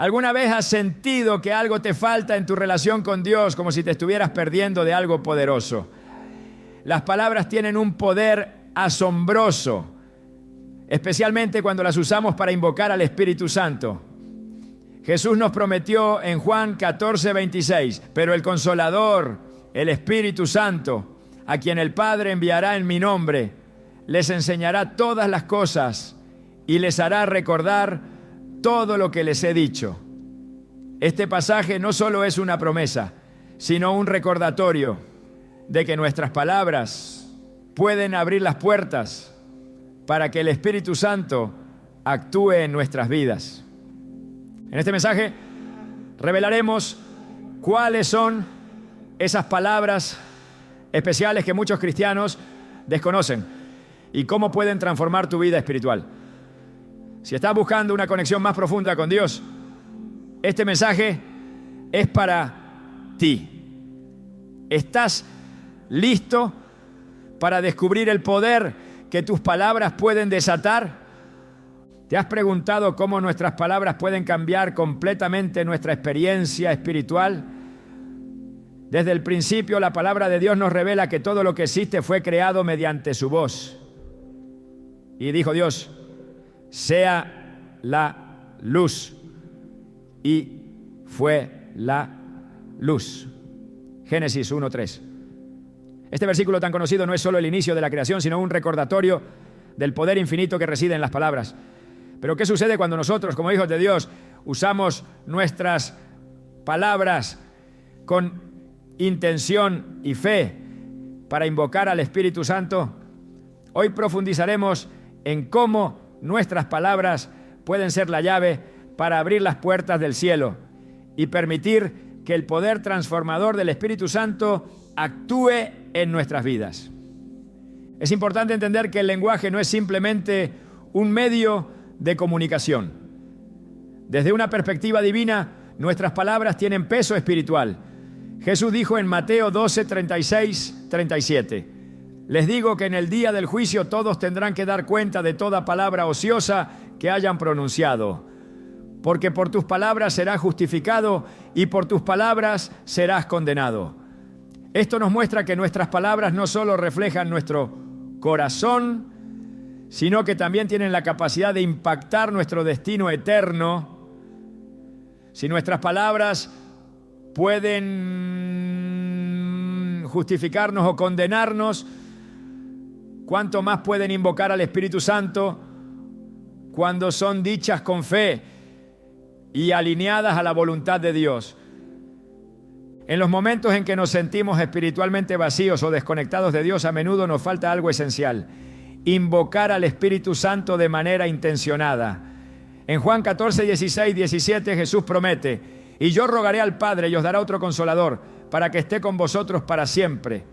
¿Alguna vez has sentido que algo te falta en tu relación con Dios, como si te estuvieras perdiendo de algo poderoso? Las palabras tienen un poder asombroso, especialmente cuando las usamos para invocar al Espíritu Santo. Jesús nos prometió en Juan 14:26, pero el Consolador, el Espíritu Santo, a quien el Padre enviará en mi nombre, les enseñará todas las cosas y les hará recordar todo lo que les he dicho. Este pasaje no solo es una promesa, sino un recordatorio de que nuestras palabras pueden abrir las puertas para que el Espíritu Santo actúe en nuestras vidas. En este mensaje revelaremos cuáles son esas palabras especiales que muchos cristianos desconocen y cómo pueden transformar tu vida espiritual. Si estás buscando una conexión más profunda con Dios, este mensaje es para ti. ¿Estás listo para descubrir el poder que tus palabras pueden desatar? ¿Te has preguntado cómo nuestras palabras pueden cambiar completamente nuestra experiencia espiritual? Desde el principio, la palabra de Dios nos revela que todo lo que existe fue creado mediante su voz. Y dijo Dios: sea la luz. Y fue la luz. Génesis 1:3. Este versículo tan conocido no es solo el inicio de la creación, sino un recordatorio del poder infinito que reside en las palabras. Pero ¿qué sucede cuando nosotros, como hijos de Dios, usamos nuestras palabras con intención y fe para invocar al Espíritu Santo? Hoy profundizaremos en cómo nuestras palabras pueden ser la llave para abrir las puertas del cielo y permitir que el poder transformador del Espíritu Santo actúe en nuestras vidas. Es importante entender que el lenguaje no es simplemente un medio de comunicación. Desde una perspectiva divina, nuestras palabras tienen peso espiritual. Jesús dijo en Mateo 12, 36, 37: les digo que en el día del juicio todos tendrán que dar cuenta de toda palabra ociosa que hayan pronunciado, porque por tus palabras serás justificado y por tus palabras serás condenado. Esto nos muestra que nuestras palabras no solo reflejan nuestro corazón, sino que también tienen la capacidad de impactar nuestro destino eterno. Si nuestras palabras pueden justificarnos o condenarnos, ¿cuánto más pueden invocar al Espíritu Santo cuando son dichas con fe y alineadas a la voluntad de Dios? En los momentos en que nos sentimos espiritualmente vacíos o desconectados de Dios, a menudo nos falta algo esencial: invocar al Espíritu Santo de manera intencionada. En Juan 14, 16, 17 Jesús promete: y yo rogaré al Padre y os dará otro Consolador para que esté con vosotros para siempre,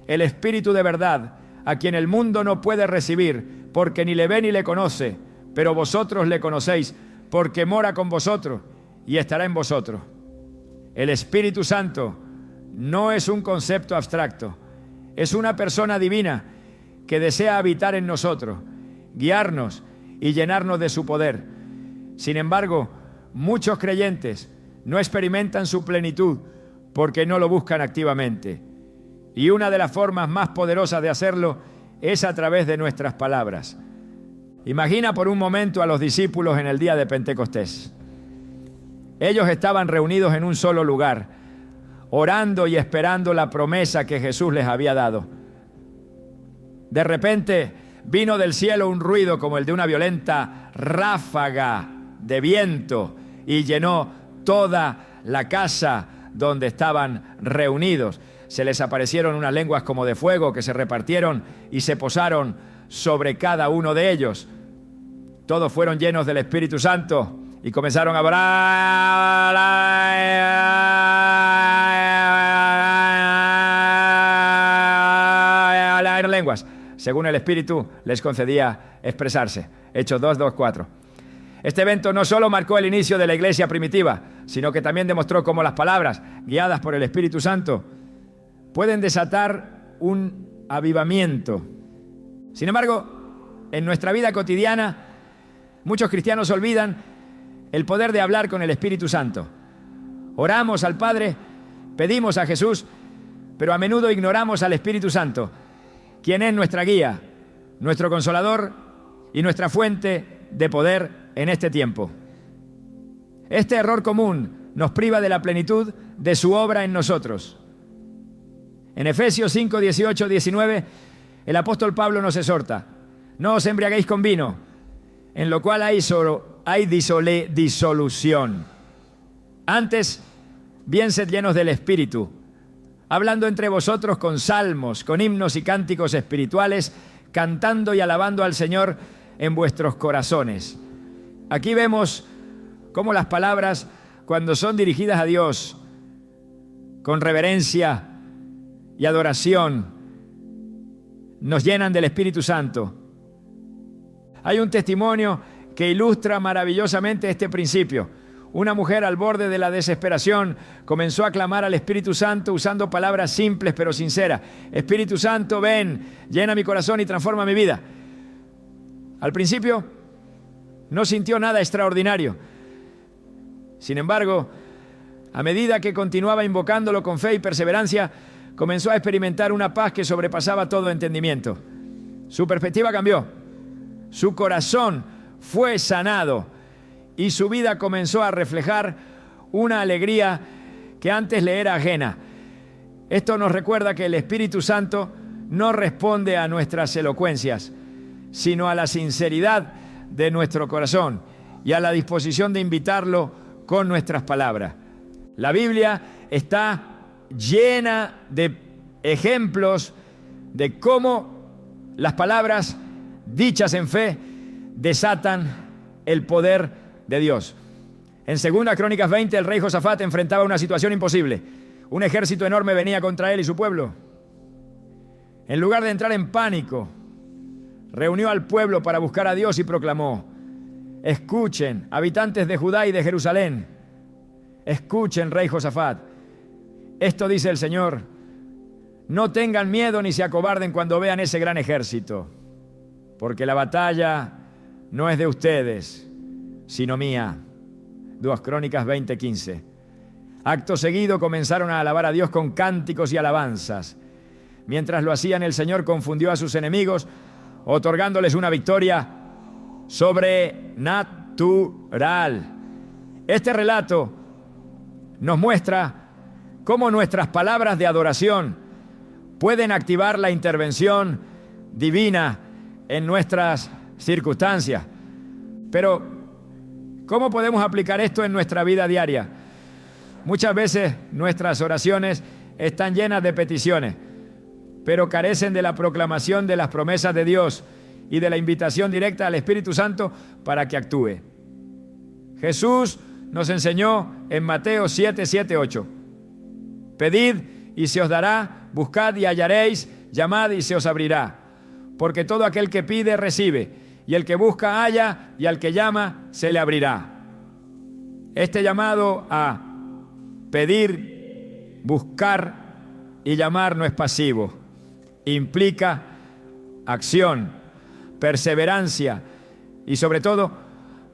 el Espíritu de verdad, a quien el mundo no puede recibir, porque ni le ve ni le conoce, pero vosotros le conocéis, porque mora con vosotros y estará en vosotros. El Espíritu Santo no es un concepto abstracto, es una persona divina que desea habitar en nosotros, guiarnos y llenarnos de su poder. Sin embargo, muchos creyentes no experimentan su plenitud porque no lo buscan activamente. Y una de las formas más poderosas de hacerlo es a través de nuestras palabras. Imagina por un momento a los discípulos en el día de Pentecostés. Ellos estaban reunidos en un solo lugar, orando y esperando la promesa que Jesús les había dado. De repente vino del cielo un ruido como el de una violenta ráfaga de viento y llenó toda la casa donde estaban reunidos. Se les aparecieron unas lenguas como de fuego que se repartieron y se posaron sobre cada uno de ellos. Todos fueron llenos del Espíritu Santo y comenzaron a hablar en lenguas, según el Espíritu les concedía expresarse. Hechos 2, 2, 4. Este evento no solo marcó el inicio de la iglesia primitiva, sino que también demostró cómo las palabras, guiadas por el Espíritu Santo, pueden desatar un avivamiento. Sin embargo, en nuestra vida cotidiana, muchos cristianos olvidan el poder de hablar con el Espíritu Santo. Oramos al Padre, pedimos a Jesús, pero a menudo ignoramos al Espíritu Santo, quien es nuestra guía, nuestro consolador y nuestra fuente de poder en este tiempo. Este error común nos priva de la plenitud de su obra en nosotros. En Efesios 5, 18, 19, el apóstol Pablo nos exhorta: no os embriaguéis con vino, en lo cual hay disolución. Antes, bien sed llenos del Espíritu, hablando entre vosotros con salmos, con himnos y cánticos espirituales, cantando y alabando al Señor en vuestros corazones. Aquí vemos cómo las palabras, cuando son dirigidas a Dios con reverencia y adoración, nos llenan del Espíritu Santo. Hay un testimonio que ilustra maravillosamente este principio. Una mujer al borde de la desesperación comenzó a clamar al Espíritu Santo usando palabras simples pero sinceras. Espíritu Santo, ven, llena mi corazón y transforma mi vida. Al principio no sintió nada extraordinario. Sin embargo, a medida que continuaba invocándolo con fe y perseverancia, comenzó a experimentar una paz que sobrepasaba todo entendimiento. Su perspectiva cambió, su corazón fue sanado y su vida comenzó a reflejar una alegría que antes le era ajena. Esto nos recuerda que el Espíritu Santo no responde a nuestras elocuencias, sino a la sinceridad de nuestro corazón y a la disposición de invitarlo con nuestras palabras. La Biblia está llena de ejemplos de cómo las palabras dichas en fe desatan el poder de Dios. En 2 Crónicas 20, el rey Josafat enfrentaba una situación imposible. Un ejército enorme venía contra él y su pueblo. En lugar de entrar en pánico, reunió al pueblo para buscar a Dios y proclamó: escuchen, habitantes de Judá y de Jerusalén. Escuchen, rey Josafat. Esto dice el Señor: no tengan miedo ni se acobarden cuando vean ese gran ejército, porque la batalla no es de ustedes, sino mía. 2 Crónicas 20:15. Acto seguido comenzaron a alabar a Dios con cánticos y alabanzas. Mientras lo hacían, el Señor confundió a sus enemigos, otorgándoles una victoria sobrenatural. Este relato nos muestra cómo nuestras palabras de adoración pueden activar la intervención divina en nuestras circunstancias. Pero, ¿cómo podemos aplicar esto en nuestra vida diaria? Muchas veces nuestras oraciones están llenas de peticiones, pero carecen de la proclamación de las promesas de Dios y de la invitación directa al Espíritu Santo para que actúe. Jesús nos enseñó en Mateo 7, 7, 8. Pedid y se os dará, buscad y hallaréis, llamad y se os abrirá. Porque todo aquel que pide, recibe, y el que busca, halla, y al que llama, se le abrirá. Este llamado a pedir, buscar y llamar no es pasivo. Implica acción, perseverancia y sobre todo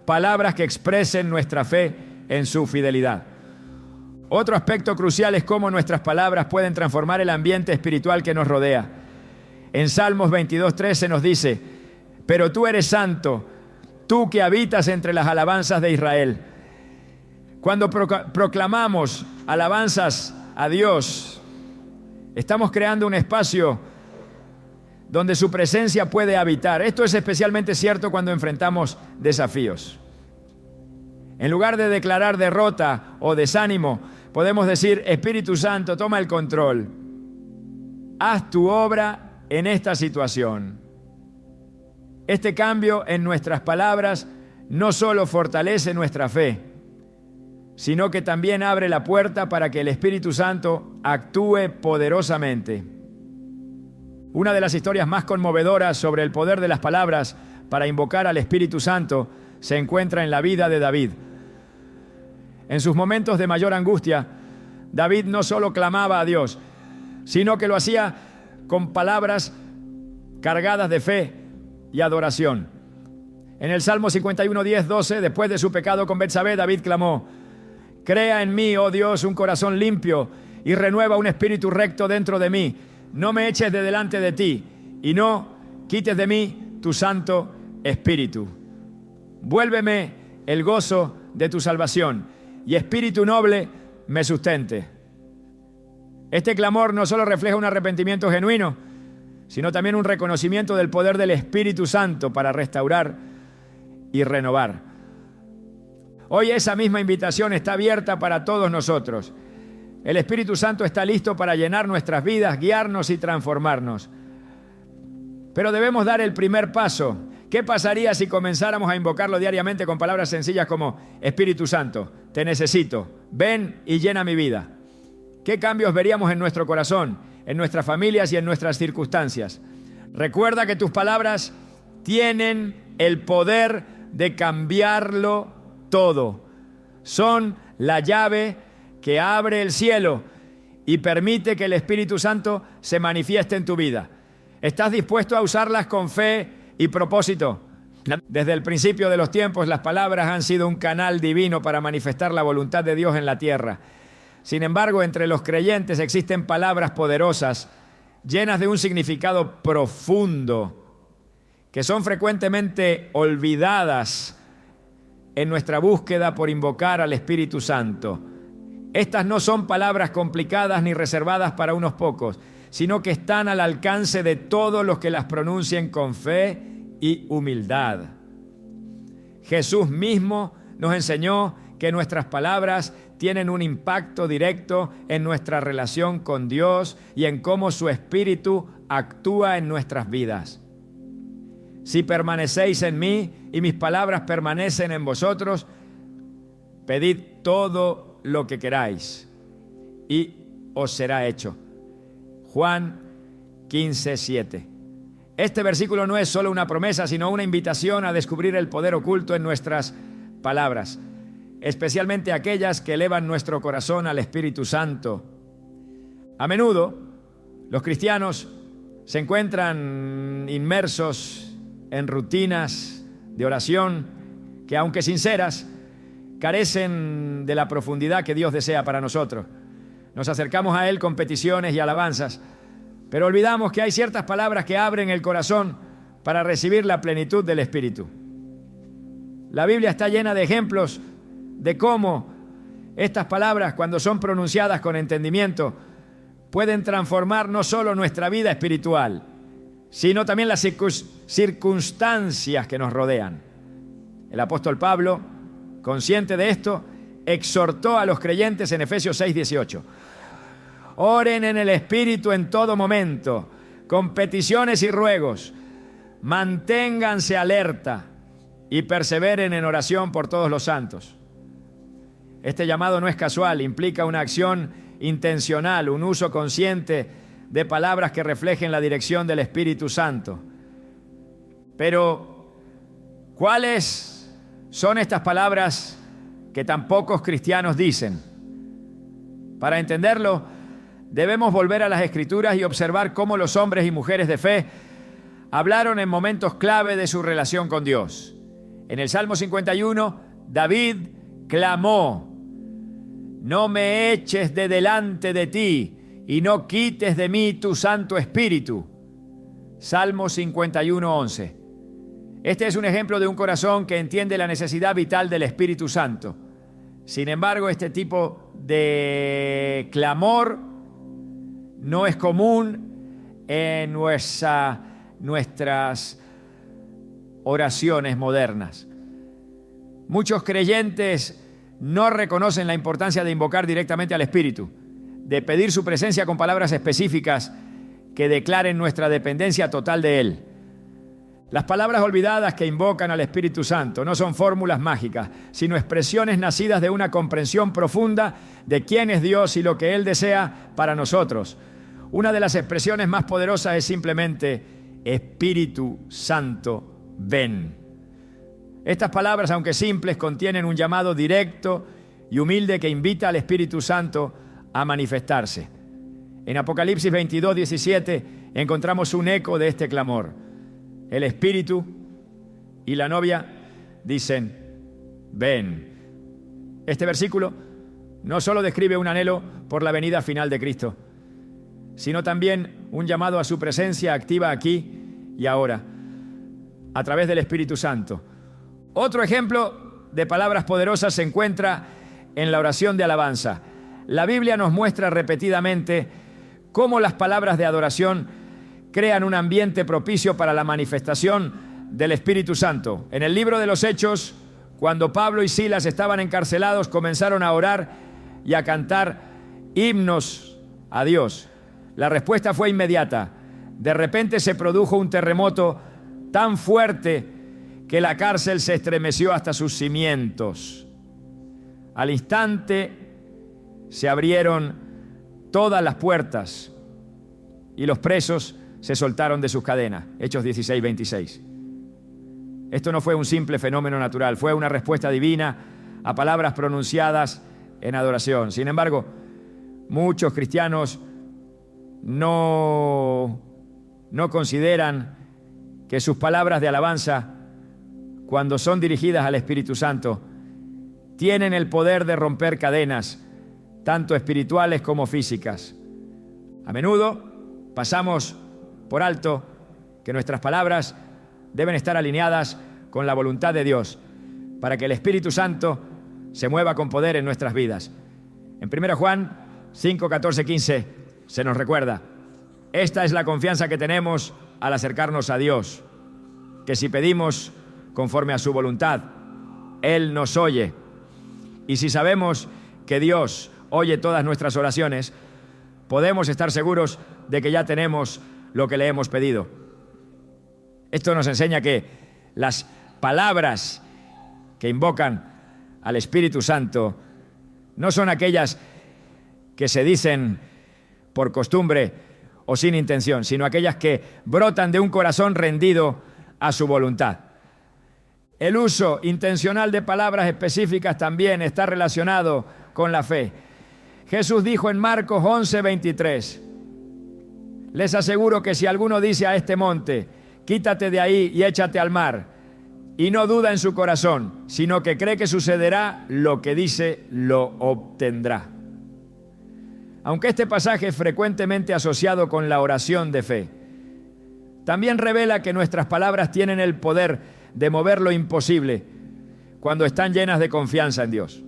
palabras que expresen nuestra fe en su fidelidad. Otro aspecto crucial es cómo nuestras palabras pueden transformar el ambiente espiritual que nos rodea. En Salmos 22:13 nos dice: pero tú eres santo, tú que habitas entre las alabanzas de Israel. Cuando proclamamos alabanzas a Dios, estamos creando un espacio donde su presencia puede habitar. Esto es especialmente cierto cuando enfrentamos desafíos. En lugar de declarar derrota o desánimo, podemos decir: Espíritu Santo, toma el control. Haz tu obra en esta situación. Este cambio en nuestras palabras no solo fortalece nuestra fe, sino que también abre la puerta para que el Espíritu Santo actúe poderosamente. Una de las historias más conmovedoras sobre el poder de las palabras para invocar al Espíritu Santo se encuentra en la vida de David. En sus momentos de mayor angustia, David no solo clamaba a Dios, sino que lo hacía con palabras cargadas de fe y adoración. En el Salmo 51, 10, 12, después de su pecado con Betsabé, David clamó: crea en mí, oh Dios, un corazón limpio y renueva un espíritu recto dentro de mí. No me eches de delante de ti y no quites de mí tu santo espíritu. Vuélveme el gozo de tu salvación y espíritu noble me sustente. Este clamor no solo refleja un arrepentimiento genuino, sino también un reconocimiento del poder del Espíritu Santo para restaurar y renovar. Hoy esa misma invitación está abierta para todos nosotros. El Espíritu Santo está listo para llenar nuestras vidas, guiarnos y transformarnos. Pero debemos dar el primer paso. ¿Qué pasaría si comenzáramos a invocarlo diariamente con palabras sencillas como: Espíritu Santo, te necesito, ven y llena mi vida? ¿Qué cambios veríamos en nuestro corazón, en nuestras familias y en nuestras circunstancias? Recuerda que tus palabras tienen el poder de cambiarlo todo. Son la llave que abre el cielo y permite que el Espíritu Santo se manifieste en tu vida. ¿Estás dispuesto a usarlas con fe y propósito? Desde el principio de los tiempos, las palabras han sido un canal divino para manifestar la voluntad de Dios en la tierra. Sin embargo, entre los creyentes existen palabras poderosas, llenas de un significado profundo, que son frecuentemente olvidadas en nuestra búsqueda por invocar al Espíritu Santo. Estas no son palabras complicadas ni reservadas para unos pocos, sino que están al alcance de todos los que las pronuncien con fe y humildad. Jesús mismo nos enseñó que nuestras palabras tienen un impacto directo en nuestra relación con Dios y en cómo su Espíritu actúa en nuestras vidas. Si permanecéis en mí y mis palabras permanecen en vosotros, pedid todo lo que queráis y os será hecho. Juan 15, 7. Este versículo no es solo una promesa, sino una invitación a descubrir el poder oculto en nuestras palabras, especialmente aquellas que elevan nuestro corazón al Espíritu Santo. A menudo, los cristianos se encuentran inmersos en rutinas de oración que, aunque sinceras, carecen de la profundidad que Dios desea para nosotros. Nos acercamos a Él con peticiones y alabanzas, pero olvidamos que hay ciertas palabras que abren el corazón para recibir la plenitud del Espíritu. La Biblia está llena de ejemplos de cómo estas palabras, cuando son pronunciadas con entendimiento, pueden transformar no solo nuestra vida espiritual, sino también las circunstancias que nos rodean. El apóstol Pablo, consciente de esto, exhortó a los creyentes en Efesios 6, 18. Oren en el Espíritu en todo momento, con peticiones y ruegos. Manténganse alerta y perseveren en oración por todos los santos. Este llamado no es casual, implica una acción intencional, un uso consciente de palabras que reflejen la dirección del Espíritu Santo. Pero, ¿cuáles son estas palabras que tan pocos cristianos dicen? Para entenderlo, debemos volver a las Escrituras y observar cómo los hombres y mujeres de fe hablaron en momentos clave de su relación con Dios. En el Salmo 51, David clamó: no me eches de delante de ti y no quites de mí tu Santo Espíritu. Salmo 51, 11. Este es un ejemplo de un corazón que entiende la necesidad vital del Espíritu Santo. Sin embargo, este tipo de clamor no es común en nuestras oraciones modernas. Muchos creyentes no reconocen la importancia de invocar directamente al Espíritu, de pedir su presencia con palabras específicas que declaren nuestra dependencia total de Él. Las palabras olvidadas que invocan al Espíritu Santo no son fórmulas mágicas, sino expresiones nacidas de una comprensión profunda de quién es Dios y lo que Él desea para nosotros. Una de las expresiones más poderosas es simplemente: Espíritu Santo, ven. Estas palabras, aunque simples, contienen un llamado directo y humilde que invita al Espíritu Santo a manifestarse. En Apocalipsis 22, 17 encontramos un eco de este clamor. El Espíritu y la novia dicen, ven. Este versículo no solo describe un anhelo por la venida final de Cristo, sino también un llamado a su presencia activa aquí y ahora, a través del Espíritu Santo. Otro ejemplo de palabras poderosas se encuentra en la oración de alabanza. La Biblia nos muestra repetidamente cómo las palabras de adoración crean un ambiente propicio para la manifestación del Espíritu Santo. En el libro de los Hechos, cuando Pablo y Silas estaban encarcelados, comenzaron a orar y a cantar himnos a Dios. La respuesta fue inmediata. De repente se produjo un terremoto tan fuerte que la cárcel se estremeció hasta sus cimientos. Al instante se abrieron todas las puertas y los presos se soltaron de sus cadenas. Hechos 16, 26. Esto no fue un simple fenómeno natural, fue una respuesta divina a palabras pronunciadas en adoración. Sin embargo, muchos cristianos no consideran que sus palabras de alabanza, cuando son dirigidas al Espíritu Santo, tienen el poder de romper cadenas, tanto espirituales como físicas. A menudo pasamos por alto que nuestras palabras deben estar alineadas con la voluntad de Dios para que el Espíritu Santo se mueva con poder en nuestras vidas. En 1 Juan 5, 14, 15 se nos recuerda: esta es la confianza que tenemos al acercarnos a Dios, que si pedimos conforme a su voluntad, Él nos oye. Y si sabemos que Dios oye todas nuestras oraciones, podemos estar seguros de que ya tenemos lo que le hemos pedido. Esto nos enseña que las palabras que invocan al Espíritu Santo no son aquellas que se dicen por costumbre o sin intención, sino aquellas que brotan de un corazón rendido a su voluntad. El uso intencional de palabras específicas también está relacionado con la fe. Jesús dijo en Marcos 11, 23, les aseguro que si alguno dice a este monte, quítate de ahí y échate al mar, y no duda en su corazón, sino que cree que sucederá lo que dice, lo obtendrá. Aunque este pasaje es frecuentemente asociado con la oración de fe, también revela que nuestras palabras tienen el poder de mover lo imposible cuando están llenas de confianza en Dios.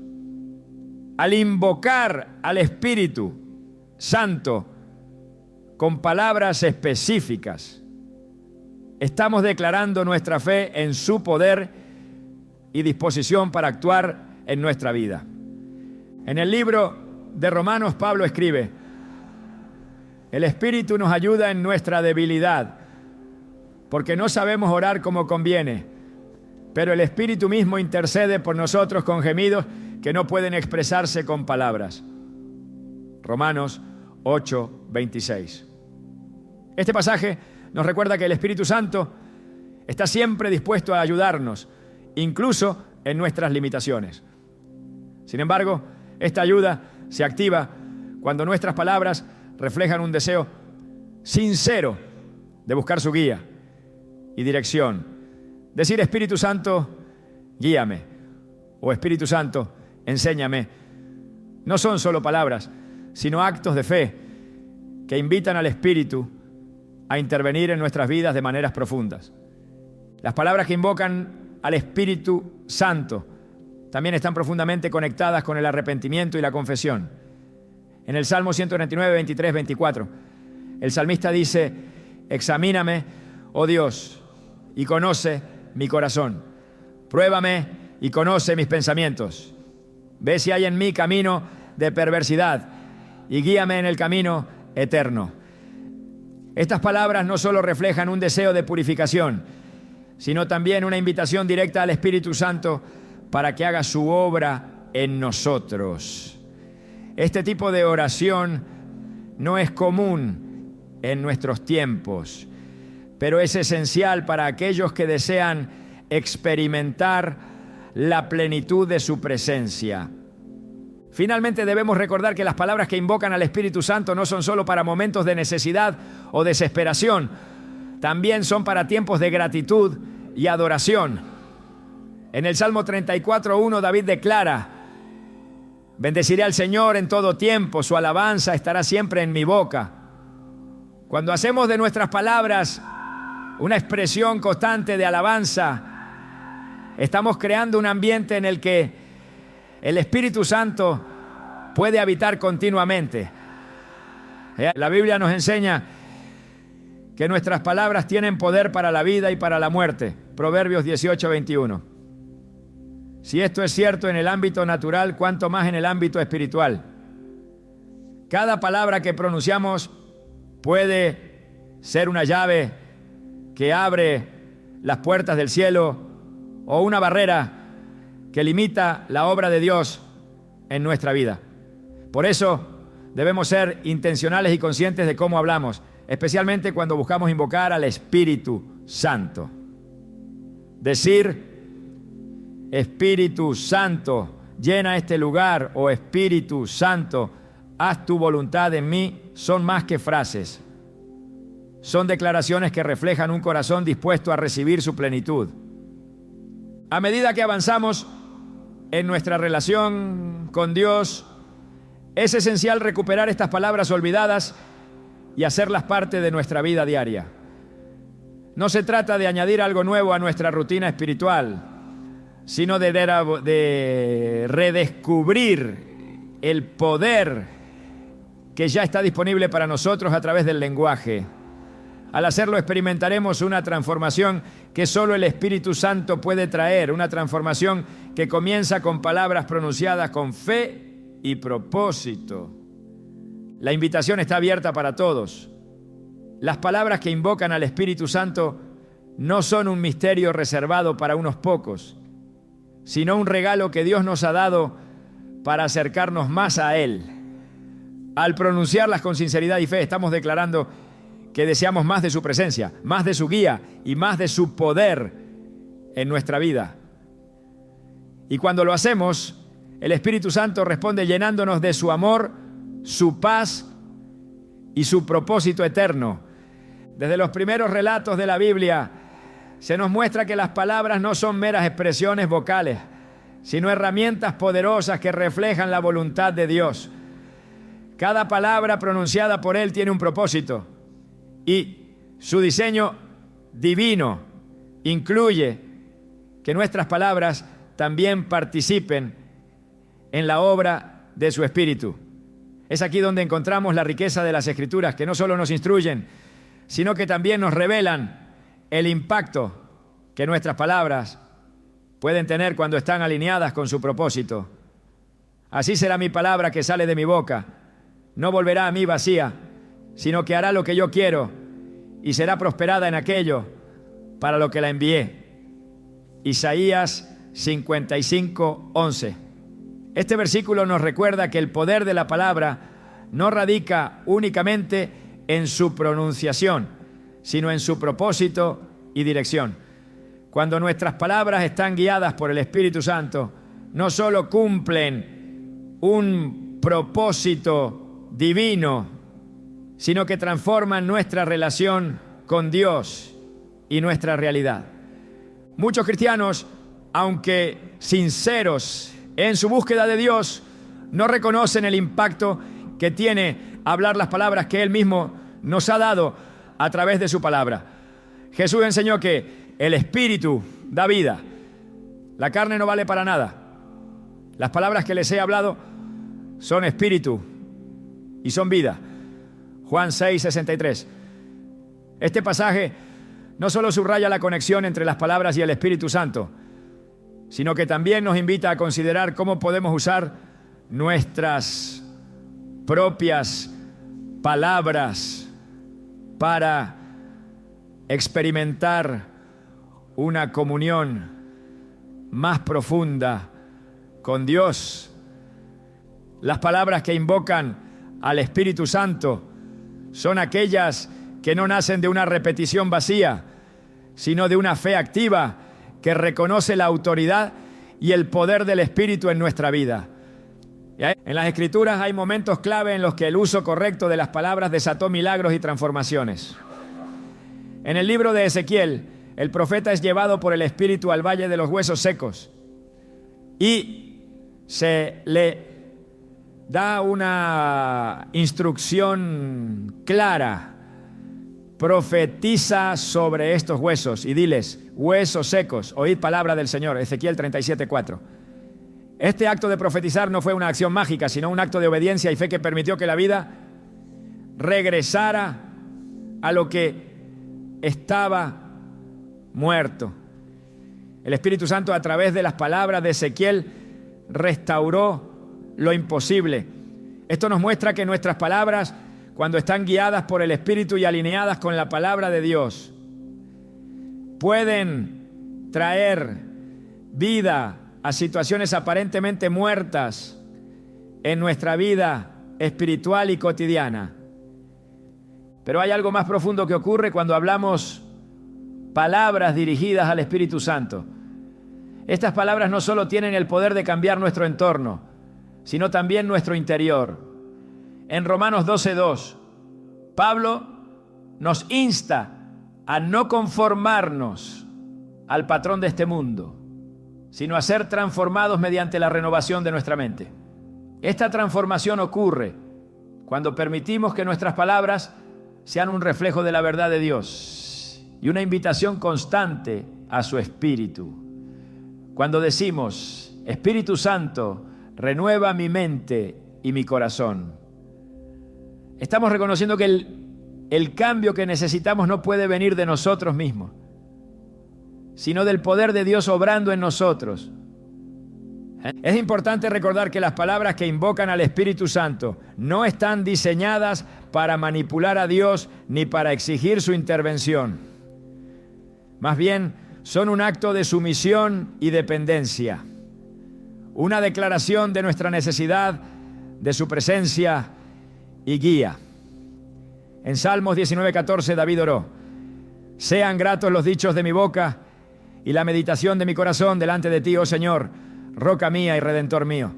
Al invocar al Espíritu Santo con palabras específicas, estamos declarando nuestra fe en su poder y disposición para actuar en nuestra vida. En el libro de Romanos, Pablo escribe: el Espíritu nos ayuda en nuestra debilidad, porque no sabemos orar como conviene, pero el Espíritu mismo intercede por nosotros con gemidos que no pueden expresarse con palabras. Romanos 8, 26. Este pasaje nos recuerda que el Espíritu Santo está siempre dispuesto a ayudarnos, incluso en nuestras limitaciones. Sin embargo, esta ayuda se activa cuando nuestras palabras reflejan un deseo sincero de buscar su guía y dirección. Decir: Espíritu Santo, guíame, o Espíritu Santo, enséñame, no son solo palabras, sino actos de fe que invitan al Espíritu a intervenir en nuestras vidas de maneras profundas. Las palabras que invocan al Espíritu Santo también están profundamente conectadas con el arrepentimiento y la confesión. En el Salmo 139, 23, 24, el salmista dice: examíname, oh Dios, y conoce mi corazón. Pruébame y conoce mis pensamientos. Ve si hay en mí camino de perversidad y guíame en el camino eterno. Estas palabras no solo reflejan un deseo de purificación, sino también una invitación directa al Espíritu Santo para que haga su obra en nosotros. Este tipo de oración no es común en nuestros tiempos, pero es esencial para aquellos que desean experimentar la plenitud de su presencia. Finalmente, debemos recordar que las palabras que invocan al Espíritu Santo no son solo para momentos de necesidad o desesperación, también son para tiempos de gratitud y adoración. En el Salmo 34:1 David declara: bendeciré al Señor en todo tiempo, su alabanza estará siempre en mi boca. Cuando hacemos de nuestras palabras una expresión constante de alabanza, estamos creando un ambiente en el que el Espíritu Santo puede habitar continuamente. La Biblia nos enseña que nuestras palabras tienen poder para la vida y para la muerte. Proverbios 18:21. Si esto es cierto en el ámbito natural, ¿cuánto más en el ámbito espiritual? Cada palabra que pronunciamos puede ser una llave que abre las puertas del cielo o una barrera que limita la obra de Dios en nuestra vida. Por eso debemos ser intencionales y conscientes de cómo hablamos, especialmente cuando buscamos invocar al Espíritu Santo. Decir: Espíritu Santo, llena este lugar, o Espíritu Santo, haz tu voluntad en mí, son más que frases. Son declaraciones que reflejan un corazón dispuesto a recibir su plenitud. A medida que avanzamos en nuestra relación con Dios, es esencial recuperar estas palabras olvidadas y hacerlas parte de nuestra vida diaria. No se trata de añadir algo nuevo a nuestra rutina espiritual, sino de redescubrir el poder que ya está disponible para nosotros a través del lenguaje. Al hacerlo experimentaremos una transformación que solo el Espíritu Santo puede traer, una transformación que comienza con palabras pronunciadas con fe y propósito. La invitación está abierta para todos. Las palabras que invocan al Espíritu Santo no son un misterio reservado para unos pocos, sino un regalo que Dios nos ha dado para acercarnos más a Él. Al pronunciarlas con sinceridad y fe, estamos declarando que deseamos más de su presencia, más de su guía y más de su poder en nuestra vida. Y cuando lo hacemos, el Espíritu Santo responde llenándonos de su amor, su paz y su propósito eterno. Desde los primeros relatos de la Biblia se nos muestra que las palabras no son meras expresiones vocales, sino herramientas poderosas que reflejan la voluntad de Dios. Cada palabra pronunciada por Él tiene un propósito y su diseño divino incluye que nuestras palabras también participen en la obra de su Espíritu. Es aquí donde encontramos la riqueza de las Escrituras, que no solo nos instruyen, sino que también nos revelan el impacto que nuestras palabras pueden tener cuando están alineadas con su propósito. Así será mi palabra que sale de mi boca. No volverá a mí vacía, sino que hará lo que yo quiero y será prosperada en aquello para lo que la envié. Isaías 55:11. Este versículo nos recuerda que el poder de la palabra no radica únicamente en su pronunciación, sino en su propósito y dirección. Cuando nuestras palabras están guiadas por el Espíritu Santo, no solo cumplen un propósito divino, sino que transforman nuestra relación con Dios y nuestra realidad. Muchos cristianos, aunque sinceros en su búsqueda de Dios, no reconocen el impacto que tiene hablar las palabras que Él mismo nos ha dado a través de su palabra. Jesús enseñó que el Espíritu da vida. La carne no vale para nada. Las palabras que les he hablado son espíritu y son vida. Juan 6:63. Este pasaje no solo subraya la conexión entre las palabras y el Espíritu Santo, sino que también nos invita a considerar cómo podemos usar nuestras propias palabras para experimentar una comunión más profunda con Dios. Las palabras que invocan al Espíritu Santo son aquellas que no nacen de una repetición vacía, sino de una fe activa que reconoce la autoridad y el poder del Espíritu en nuestra vida. En las Escrituras hay momentos clave en los que el uso correcto de las palabras desató milagros y transformaciones. En el libro de Ezequiel el profeta es llevado por el Espíritu al valle de los huesos secos y se le da una instrucción clara. Profetiza sobre estos huesos y diles: huesos secos, oíd palabra del Señor. Ezequiel 37:4. Este acto de profetizar no fue una acción mágica, sino un acto de obediencia y fe que permitió que la vida regresara a lo que estaba muerto. El Espíritu Santo, a través de las palabras de Ezequiel, restauró lo imposible. Esto nos muestra que nuestras palabras, cuando están guiadas por el Espíritu y alineadas con la palabra de Dios, pueden traer vida a situaciones aparentemente muertas en nuestra vida espiritual y cotidiana. Pero hay algo más profundo que ocurre cuando hablamos palabras dirigidas al Espíritu Santo. Estas palabras no solo tienen el poder de cambiar nuestro entorno, sino también nuestro interior. En Romanos 12:2, Pablo nos insta a no conformarnos al patrón de este mundo, sino a ser transformados mediante la renovación de nuestra mente. Esta transformación ocurre cuando permitimos que nuestras palabras sean un reflejo de la verdad de Dios y una invitación constante a su Espíritu. Cuando decimos: Espíritu Santo, renueva mi mente y mi corazón, estamos reconociendo que el cambio que necesitamos no puede venir de nosotros mismos, sino del poder de Dios obrando en nosotros. Es importante recordar que las palabras que invocan al Espíritu Santo no están diseñadas para manipular a Dios ni para exigir su intervención. Más bien, son un acto de sumisión y dependencia, una declaración de nuestra necesidad de su presencia y guía. En Salmos 19:14 David oró: sean gratos los dichos de mi boca y la meditación de mi corazón delante de ti, oh Señor, roca mía y redentor mío.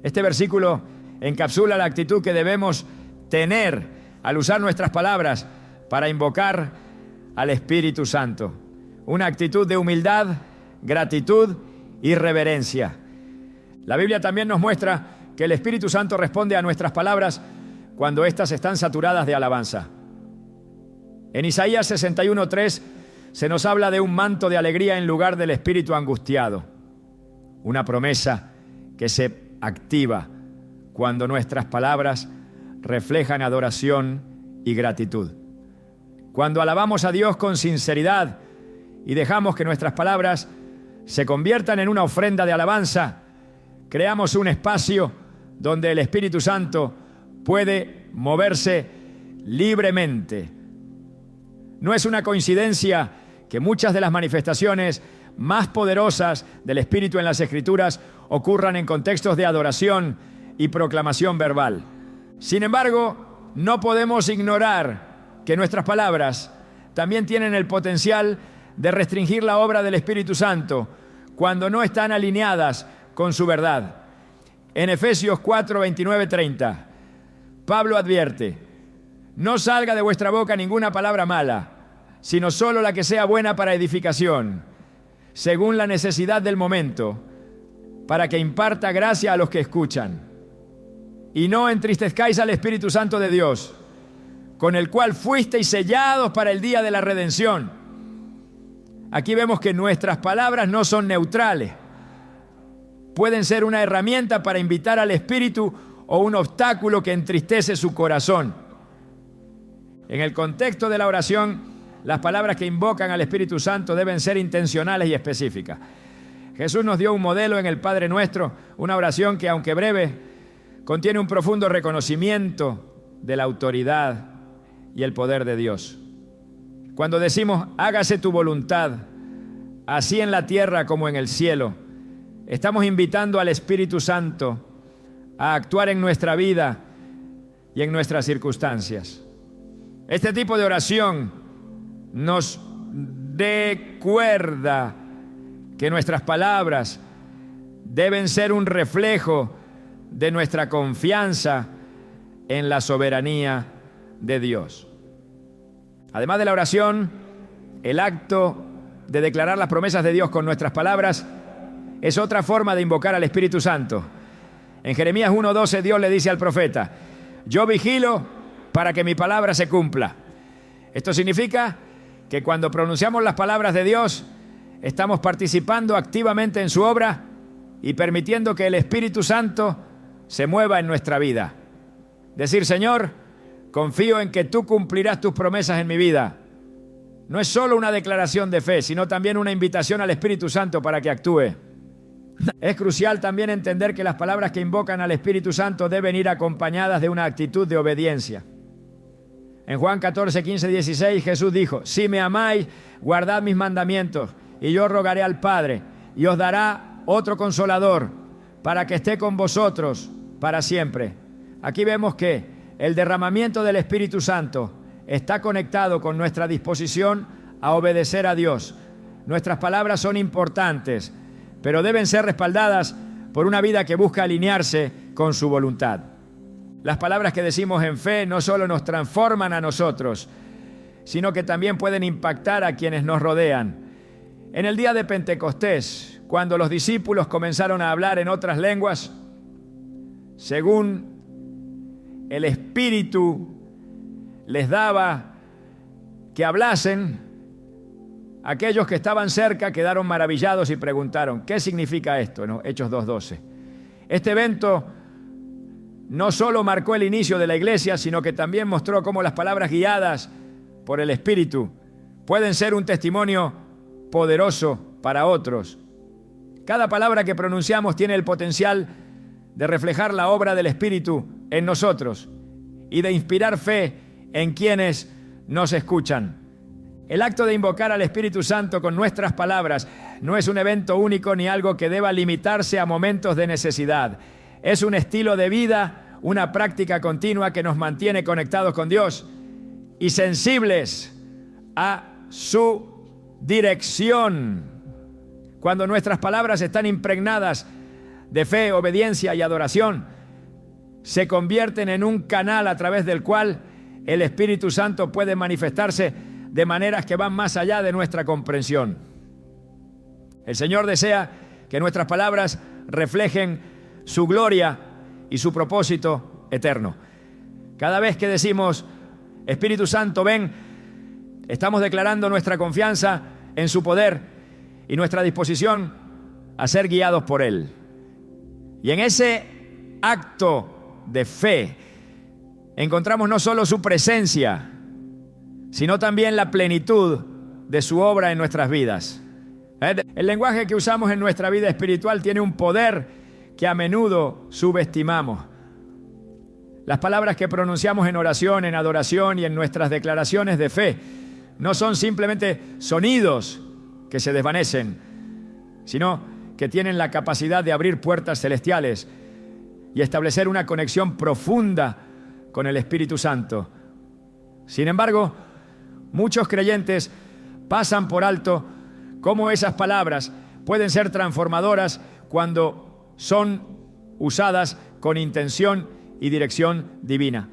Este versículo encapsula la actitud que debemos tener al usar nuestras palabras para invocar al Espíritu Santo. Una actitud de humildad, gratitud y reverencia. La Biblia también nos muestra que el Espíritu Santo responde a nuestras palabras cuando éstas están saturadas de alabanza. En Isaías 61:3 se nos habla de un manto de alegría en lugar del espíritu angustiado. Una promesa que se activa cuando nuestras palabras reflejan adoración y gratitud. Cuando alabamos a Dios con sinceridad y dejamos que nuestras palabras se conviertan en una ofrenda de alabanza, creamos un espacio donde el Espíritu Santo puede moverse libremente. No es una coincidencia que muchas de las manifestaciones más poderosas del Espíritu en las Escrituras ocurran en contextos de adoración y proclamación verbal. Sin embargo, no podemos ignorar que nuestras palabras también tienen el potencial de restringir la obra del Espíritu Santo cuando no están alineadas con su verdad. En Efesios 4:29-30, Pablo advierte: no salga de vuestra boca ninguna palabra mala, sino solo la que sea buena para edificación, según la necesidad del momento, para que imparta gracia a los que escuchan. Y no entristezcáis al Espíritu Santo de Dios, con el cual fuisteis sellados para el día de la redención. Aquí vemos que nuestras palabras no son neutrales. Pueden ser una herramienta para invitar al Espíritu o un obstáculo que entristece su corazón. En el contexto de la oración, las palabras que invocan al Espíritu Santo deben ser intencionales y específicas. Jesús nos dio un modelo en el Padre Nuestro, una oración que, aunque breve, contiene un profundo reconocimiento de la autoridad y el poder de Dios. Cuando decimos: hágase tu voluntad, así en la tierra como en el cielo, estamos invitando al Espíritu Santo a actuar en nuestra vida y en nuestras circunstancias. Este tipo de oración nos recuerda que nuestras palabras deben ser un reflejo de nuestra confianza en la soberanía de Dios. Además de la oración, el acto de declarar las promesas de Dios con nuestras palabras es otra forma de invocar al Espíritu Santo. En Jeremías 1:12 Dios le dice al profeta: yo vigilo para que mi palabra se cumpla. Esto significa que cuando pronunciamos las palabras de Dios, estamos participando activamente en su obra y permitiendo que el Espíritu Santo se mueva en nuestra vida. Decir: Señor, confío en que tú cumplirás tus promesas en mi vida. No es solo una declaración de fe, sino también una invitación al Espíritu Santo para que actúe. Es crucial también entender que las palabras que invocan al Espíritu Santo deben ir acompañadas de una actitud de obediencia. En Juan 14, 15, 16 Jesús dijo: si me amáis, guardad mis mandamientos, y yo rogaré al Padre, y os dará otro Consolador, para que esté con vosotros para siempre. Aquí vemos que el derramamiento del Espíritu Santo está conectado con nuestra disposición a obedecer a Dios. Nuestras palabras son importantes, pero deben ser respaldadas por una vida que busca alinearse con su voluntad. Las palabras que decimos en fe no solo nos transforman a nosotros, sino que también pueden impactar a quienes nos rodean. En el día de Pentecostés, cuando los discípulos comenzaron a hablar en otras lenguas, según el Espíritu les daba que hablasen, aquellos que estaban cerca quedaron maravillados y preguntaron: ¿qué significa esto? ¿No? Hechos 2:12. Este evento no solo marcó el inicio de la iglesia, sino que también mostró cómo las palabras guiadas por el Espíritu pueden ser un testimonio poderoso para otros. Cada palabra que pronunciamos tiene el potencial de reflejar la obra del Espíritu en nosotros y de inspirar fe en quienes nos escuchan. El acto de invocar al Espíritu Santo con nuestras palabras no es un evento único ni algo que deba limitarse a momentos de necesidad. Es un estilo de vida, una práctica continua que nos mantiene conectados con Dios y sensibles a su dirección. Cuando nuestras palabras están impregnadas de fe, obediencia y adoración, se convierten en un canal a través del cual el Espíritu Santo puede manifestarse de maneras que van más allá de nuestra comprensión. El Señor desea que nuestras palabras reflejen su gloria y su propósito eterno. Cada vez que decimos: Espíritu Santo, ven, estamos declarando nuestra confianza en su poder y nuestra disposición a ser guiados por Él. Y en ese acto de fe encontramos no solo su presencia, sino también la plenitud de su obra en nuestras vidas. El lenguaje que usamos en nuestra vida espiritual tiene un poder que a menudo subestimamos. Las palabras que pronunciamos en oración, en adoración y en nuestras declaraciones de fe no son simplemente sonidos que se desvanecen, sino que tienen la capacidad de abrir puertas celestiales y establecer una conexión profunda con el Espíritu Santo. Sin embargo, muchos creyentes pasan por alto cómo esas palabras pueden ser transformadoras cuando son usadas con intención y dirección divina.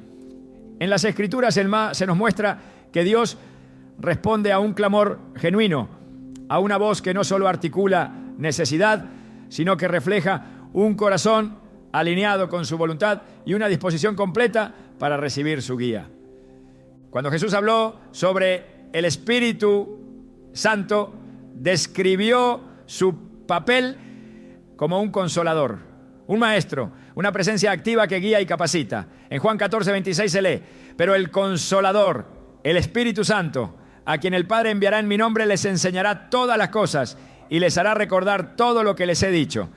En las Escrituras se nos muestra que Dios responde a un clamor genuino, a una voz que no solo articula necesidad, sino que refleja un corazón alineado con su voluntad y una disposición completa para recibir su guía. Cuando Jesús habló sobre el Espíritu Santo, describió su papel como un consolador, un maestro, una presencia activa que guía y capacita. En Juan 14, 26 se lee: pero el Consolador, el Espíritu Santo, a quien el Padre enviará en mi nombre, les enseñará todas las cosas y les hará recordar todo lo que les he dicho.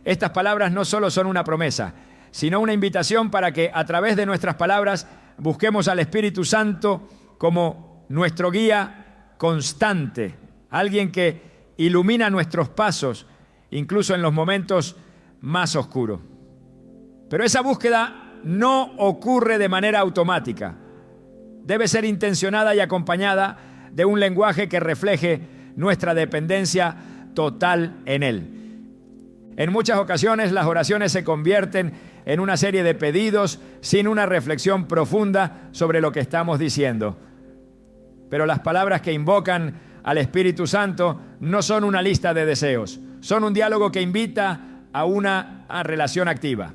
Estas palabras no solo son una promesa, sino una invitación para que a través de nuestras palabras busquemos al Espíritu Santo como nuestro guía constante, alguien que ilumina nuestros pasos, incluso en los momentos más oscuros. Pero esa búsqueda no ocurre de manera automática. Debe ser intencionada y acompañada de un lenguaje que refleje nuestra dependencia total en Él. En muchas ocasiones las oraciones se convierten en una serie de pedidos sin una reflexión profunda sobre lo que estamos diciendo. Pero las palabras que invocan al Espíritu Santo no son una lista de deseos, son un diálogo que invita a una relación activa.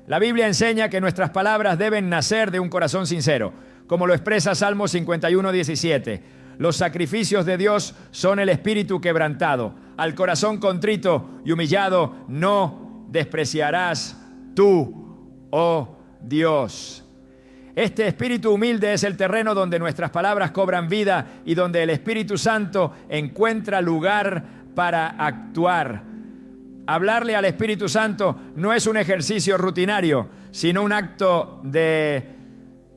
La Biblia enseña que nuestras palabras deben nacer de un corazón sincero, como lo expresa Salmo 51:17. Los sacrificios de Dios son el espíritu quebrantado. Al corazón contrito y humillado no despreciarás tú, oh Dios. Este espíritu humilde es el terreno donde nuestras palabras cobran vida y donde el Espíritu Santo encuentra lugar para actuar. Hablarle al Espíritu Santo no es un ejercicio rutinario, sino un acto de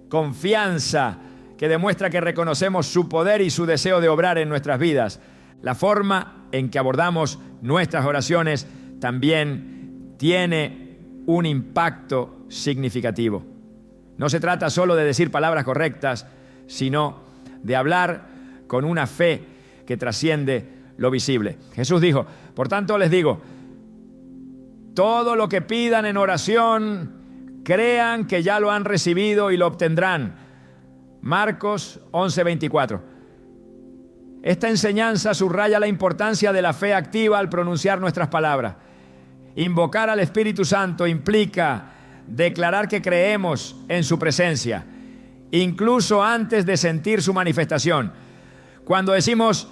confianza que demuestra que reconocemos su poder y su deseo de obrar en nuestras vidas. La forma en que abordamos nuestras oraciones también tiene un impacto significativo. No se trata solo de decir palabras correctas, sino de hablar con una fe que trasciende lo visible. Jesús dijo, por tanto les digo, todo lo que pidan en oración, crean que ya lo han recibido y lo obtendrán. Marcos 11:24. Esta enseñanza subraya la importancia de la fe activa al pronunciar nuestras palabras. Invocar al Espíritu Santo implica declarar que creemos en su presencia, incluso antes de sentir su manifestación. Cuando decimos,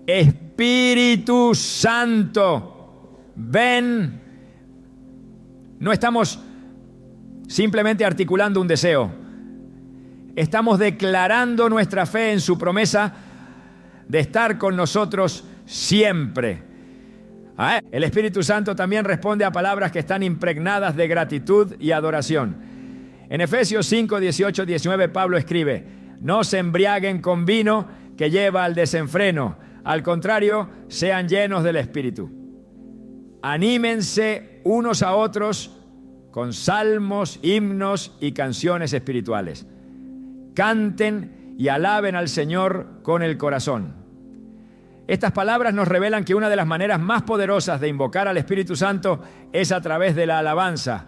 Espíritu Santo, ven, no estamos simplemente articulando un deseo. Estamos declarando nuestra fe en su promesa de estar con nosotros siempre. El Espíritu Santo también responde a palabras que están impregnadas de gratitud y adoración. En Efesios 5, 18, 19, Pablo escribe, no se embriaguen con vino que lleva al desenfreno. Al contrario, sean llenos del Espíritu. Anímense unos a otros con salmos, himnos y canciones espirituales. Canten y alaben al Señor con el corazón. Estas palabras nos revelan que una de las maneras más poderosas de invocar al Espíritu Santo es a través de la alabanza.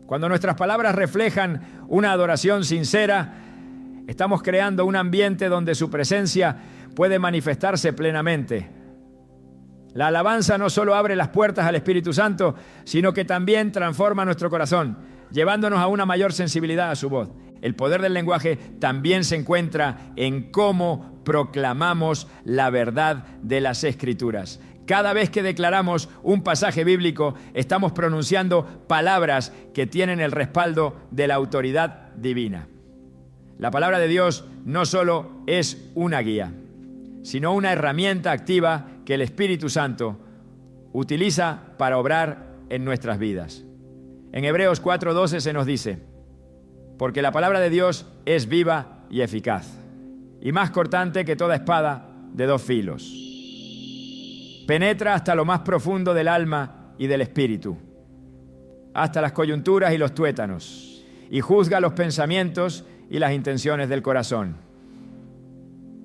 Cuando nuestras palabras reflejan una adoración sincera, estamos creando un ambiente donde su presencia puede manifestarse plenamente. La alabanza no solo abre las puertas al Espíritu Santo, sino que también transforma nuestro corazón, llevándonos a una mayor sensibilidad a su voz. El poder del lenguaje también se encuentra en cómo proclamamos la verdad de las Escrituras. Cada vez que declaramos un pasaje bíblico, estamos pronunciando palabras que tienen el respaldo de la autoridad divina. La palabra de Dios no solo es una guía, sino una herramienta activa que el Espíritu Santo utiliza para obrar en nuestras vidas. En Hebreos 4:12 se nos dice, porque la palabra de Dios es viva y eficaz, y más cortante que toda espada de dos filos. Penetra hasta lo más profundo del alma y del espíritu, hasta las coyunturas y los tuétanos, y juzga los pensamientos y las intenciones del corazón.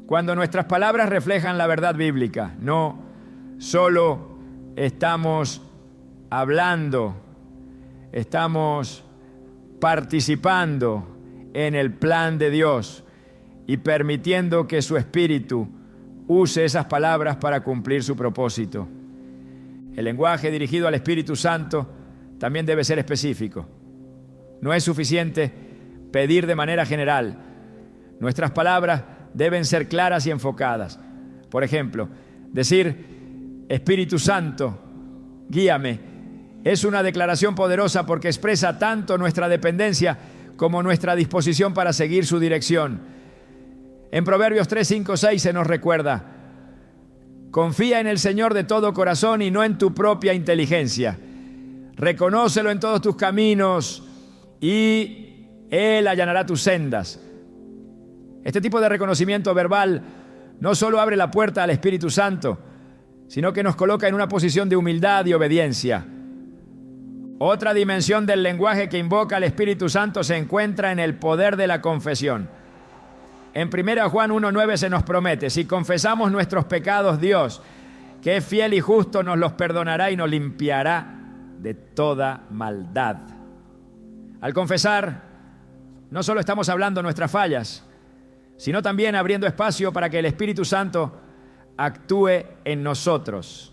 Cuando nuestras palabras reflejan la verdad bíblica, no solo estamos hablando, estamos participando en el plan de Dios y permitiendo que su Espíritu use esas palabras para cumplir su propósito. El lenguaje dirigido al Espíritu Santo también debe ser específico. No es suficiente pedir de manera general. Nuestras palabras deben ser claras y enfocadas. Por ejemplo, decir, Espíritu Santo, guíame, es una declaración poderosa porque expresa tanto nuestra dependencia como nuestra disposición para seguir su dirección. En Proverbios 3, 5, 6 se nos recuerda, confía en el Señor de todo corazón y no en tu propia inteligencia. Reconócelo en todos tus caminos y Él allanará tus sendas. Este tipo de reconocimiento verbal no solo abre la puerta al Espíritu Santo, sino que nos coloca en una posición de humildad y obediencia. Otra dimensión del lenguaje que invoca al Espíritu Santo se encuentra en el poder de la confesión. En 1 Juan 1:9 se nos promete, si confesamos nuestros pecados, Dios, que es fiel y justo, nos los perdonará y nos limpiará de toda maldad. Al confesar, no solo estamos hablando nuestras fallas, sino también abriendo espacio para que el Espíritu Santo actúe en nosotros,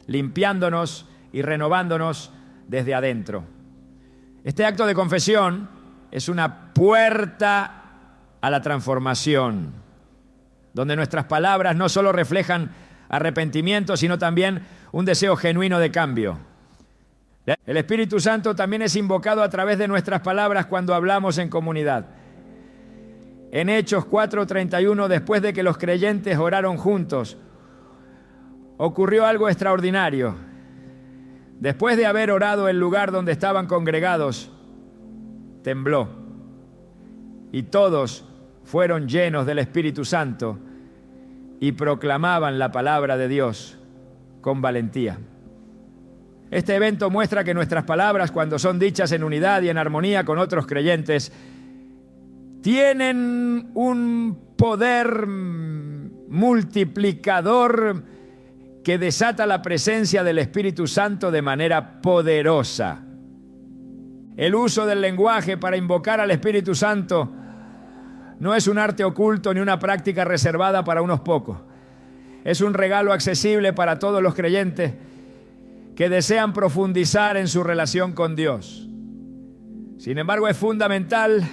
limpiándonos y renovándonos desde adentro. Este acto de confesión es una puerta a la transformación, donde nuestras palabras no solo reflejan arrepentimiento, sino también un deseo genuino de cambio. El Espíritu Santo también es invocado a través de nuestras palabras cuando hablamos en comunidad. En Hechos 4:31, después de que los creyentes oraron juntos, ocurrió algo extraordinario. Después de haber orado, el lugar donde estaban congregados tembló y todos fueron llenos del Espíritu Santo y proclamaban la palabra de Dios con valentía. Este evento muestra que nuestras palabras, cuando son dichas en unidad y en armonía con otros creyentes, tienen un poder multiplicador que desata la presencia del Espíritu Santo de manera poderosa. El uso del lenguaje para invocar al Espíritu Santo no es un arte oculto ni una práctica reservada para unos pocos. Es un regalo accesible para todos los creyentes que desean profundizar en su relación con Dios. Sin embargo, es fundamental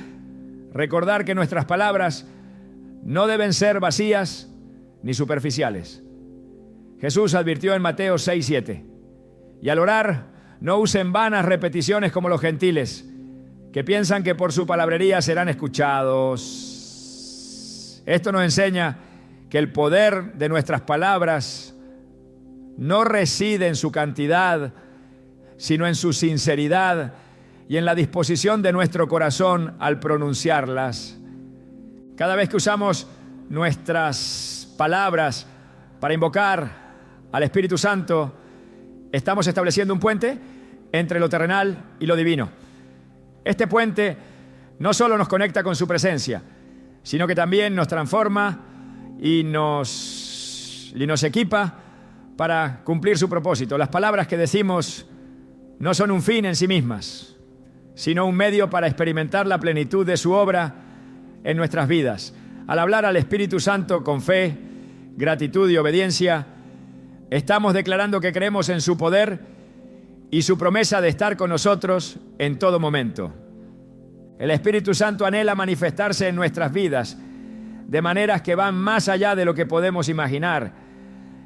recordar que nuestras palabras no deben ser vacías ni superficiales. Jesús advirtió en Mateo 6:7: y al orar, no usen vanas repeticiones como los gentiles, que piensan que por su palabrería serán escuchados. Esto nos enseña que el poder de nuestras palabras no reside en su cantidad, sino en su sinceridad y en la disposición de nuestro corazón al pronunciarlas. Cada vez que usamos nuestras palabras para invocar al Espíritu Santo, estamos estableciendo un puente entre lo terrenal y lo divino. Este puente no solo nos conecta con su presencia, sino que también nos transforma y nos equipa para cumplir su propósito. Las palabras que decimos no son un fin en sí mismas, sino un medio para experimentar la plenitud de su obra en nuestras vidas. Al hablar al Espíritu Santo con fe, gratitud y obediencia, estamos declarando que creemos en su poder y su promesa de estar con nosotros en todo momento. El Espíritu Santo anhela manifestarse en nuestras vidas de maneras que van más allá de lo que podemos imaginar.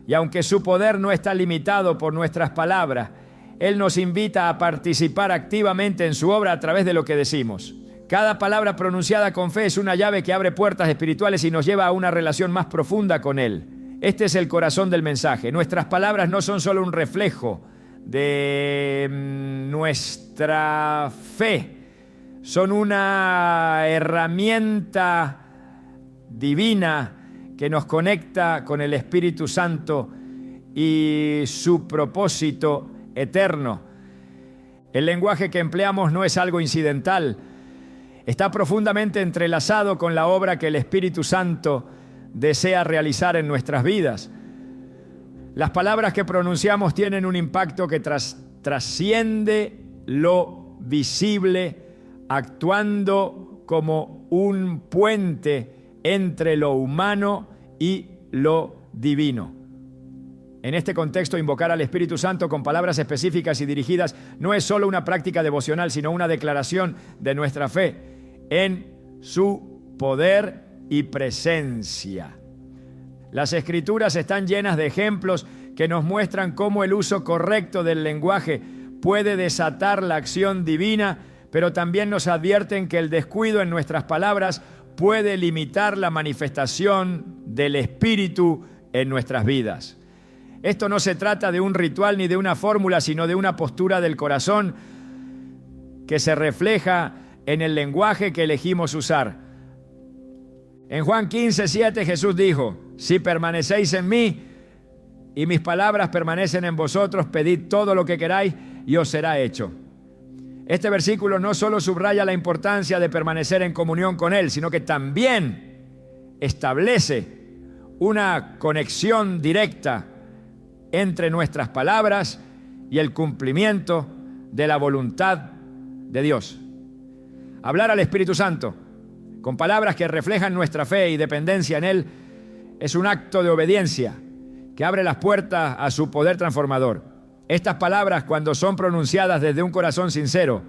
Y aunque su poder no está limitado por nuestras palabras, Él nos invita a participar activamente en su obra a través de lo que decimos. Cada palabra pronunciada con fe es una llave que abre puertas espirituales y nos lleva a una relación más profunda con Él. Este es el corazón del mensaje. Nuestras palabras no son solo un reflejo de nuestra fe, son una herramienta divina que nos conecta con el Espíritu Santo y su propósito eterno. El lenguaje que empleamos no es algo incidental, está profundamente entrelazado con la obra que el Espíritu Santo desea realizar en nuestras vidas. Las palabras que pronunciamos tienen un impacto que trasciende lo visible, actuando como un puente entre lo humano y lo divino. En este contexto, invocar al Espíritu Santo con palabras específicas y dirigidas no es solo una práctica devocional, sino una declaración de nuestra fe en su poder y presencia. Las Escrituras están llenas de ejemplos que nos muestran cómo el uso correcto del lenguaje puede desatar la acción divina, pero también nos advierten que el descuido en nuestras palabras puede limitar la manifestación del Espíritu en nuestras vidas. Esto no se trata de un ritual ni de una fórmula, sino de una postura del corazón que se refleja en el lenguaje que elegimos usar. En Juan 15:7 Jesús dijo: si permanecéis en mí y mis palabras permanecen en vosotros, pedid todo lo que queráis y os será hecho. Este versículo no solo subraya la importancia de permanecer en comunión con Él, sino que también establece una conexión directa entre nuestras palabras y el cumplimiento de la voluntad de Dios. Hablar al Espíritu Santo con palabras que reflejan nuestra fe y dependencia en Él, es un acto de obediencia que abre las puertas a su poder transformador. Estas palabras, cuando son pronunciadas desde un corazón sincero,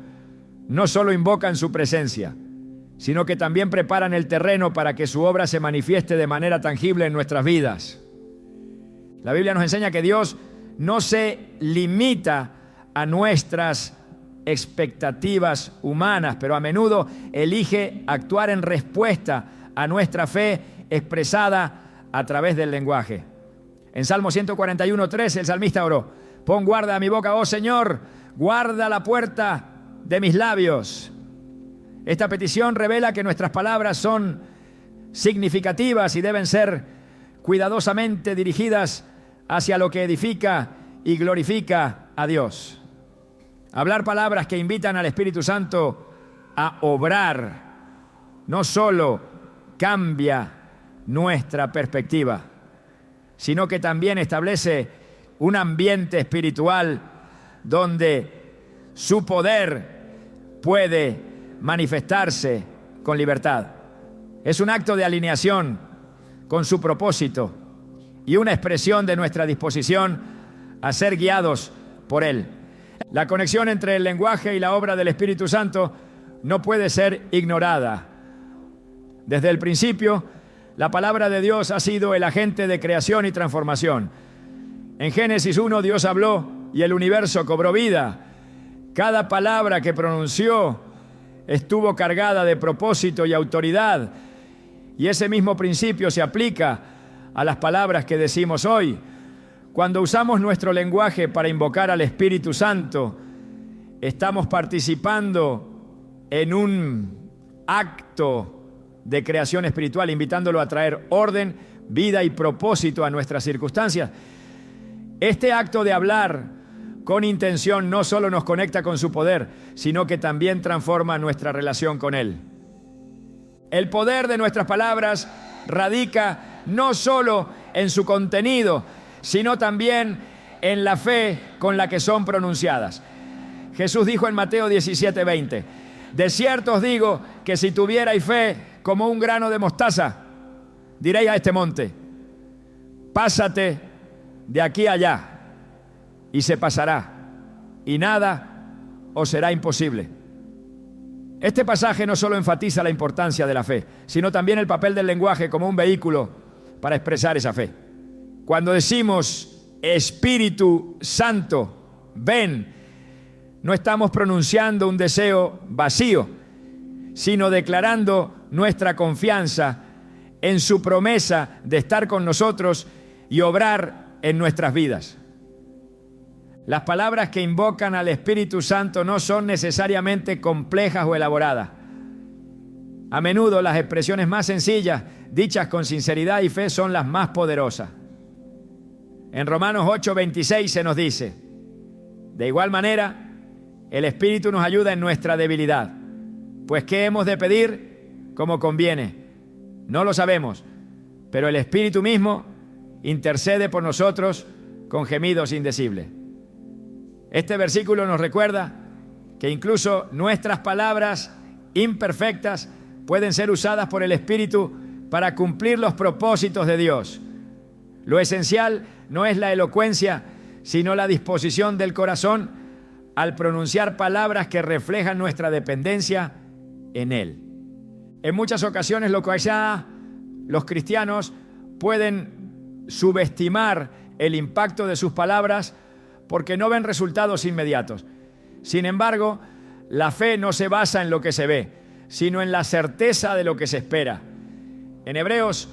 no solo invocan su presencia, sino que también preparan el terreno para que su obra se manifieste de manera tangible en nuestras vidas. La Biblia nos enseña que Dios no se limita a nuestras expectativas humanas, pero a menudo elige actuar en respuesta a nuestra fe expresada a través del lenguaje. En Salmo 141:3 el salmista oró: pon guarda a mi boca, oh Señor, guarda la puerta de mis labios. Esta petición revela que nuestras palabras son significativas y deben ser cuidadosamente dirigidas hacia lo que edifica y glorifica a Dios. Hablar palabras que invitan al Espíritu Santo a obrar no solo cambia nuestra perspectiva, sino que también establece un ambiente espiritual donde su poder puede manifestarse con libertad. Es un acto de alineación con su propósito y una expresión de nuestra disposición a ser guiados por Él. La conexión entre el lenguaje y la obra del Espíritu Santo no puede ser ignorada. Desde el principio, la palabra de Dios ha sido el agente de creación y transformación. En Génesis 1, Dios habló y el universo cobró vida. Cada palabra que pronunció estuvo cargada de propósito y autoridad. Y ese mismo principio se aplica a las palabras que decimos hoy. Cuando usamos nuestro lenguaje para invocar al Espíritu Santo, estamos participando en un acto de creación espiritual, invitándolo a traer orden, vida y propósito a nuestras circunstancias. Este acto de hablar con intención no solo nos conecta con su poder, sino que también transforma nuestra relación con Él. El poder de nuestras palabras radica no solo en su contenido, sino también en la fe con la que son pronunciadas. Jesús dijo en Mateo 17:20: de cierto os digo que si tuvierais fe como un grano de mostaza, diréis a este monte: pásate de aquí a allá, y se pasará, y nada os será imposible. Este pasaje no solo enfatiza la importancia de la fe, sino también el papel del lenguaje como un vehículo para expresar esa fe. Cuando decimos Espíritu Santo, ven, no estamos pronunciando un deseo vacío, sino declarando nuestra confianza en su promesa de estar con nosotros y obrar en nuestras vidas. Las palabras que invocan al Espíritu Santo no son necesariamente complejas o elaboradas. A menudo las expresiones más sencillas, dichas con sinceridad y fe, son las más poderosas. En Romanos 8:26 se nos dice: de igual manera, el Espíritu nos ayuda en nuestra debilidad. Pues ¿qué hemos de pedir como conviene? No lo sabemos, pero el Espíritu mismo intercede por nosotros con gemidos indecibles. Este versículo nos recuerda que incluso nuestras palabras imperfectas pueden ser usadas por el Espíritu para cumplir los propósitos de Dios. Lo esencial no es la elocuencia, sino la disposición del corazón al pronunciar palabras que reflejan nuestra dependencia en Él. En muchas ocasiones los cristianos pueden subestimar el impacto de sus palabras porque no ven resultados inmediatos. Sin embargo, la fe no se basa en lo que se ve, sino en la certeza de lo que se espera. En Hebreos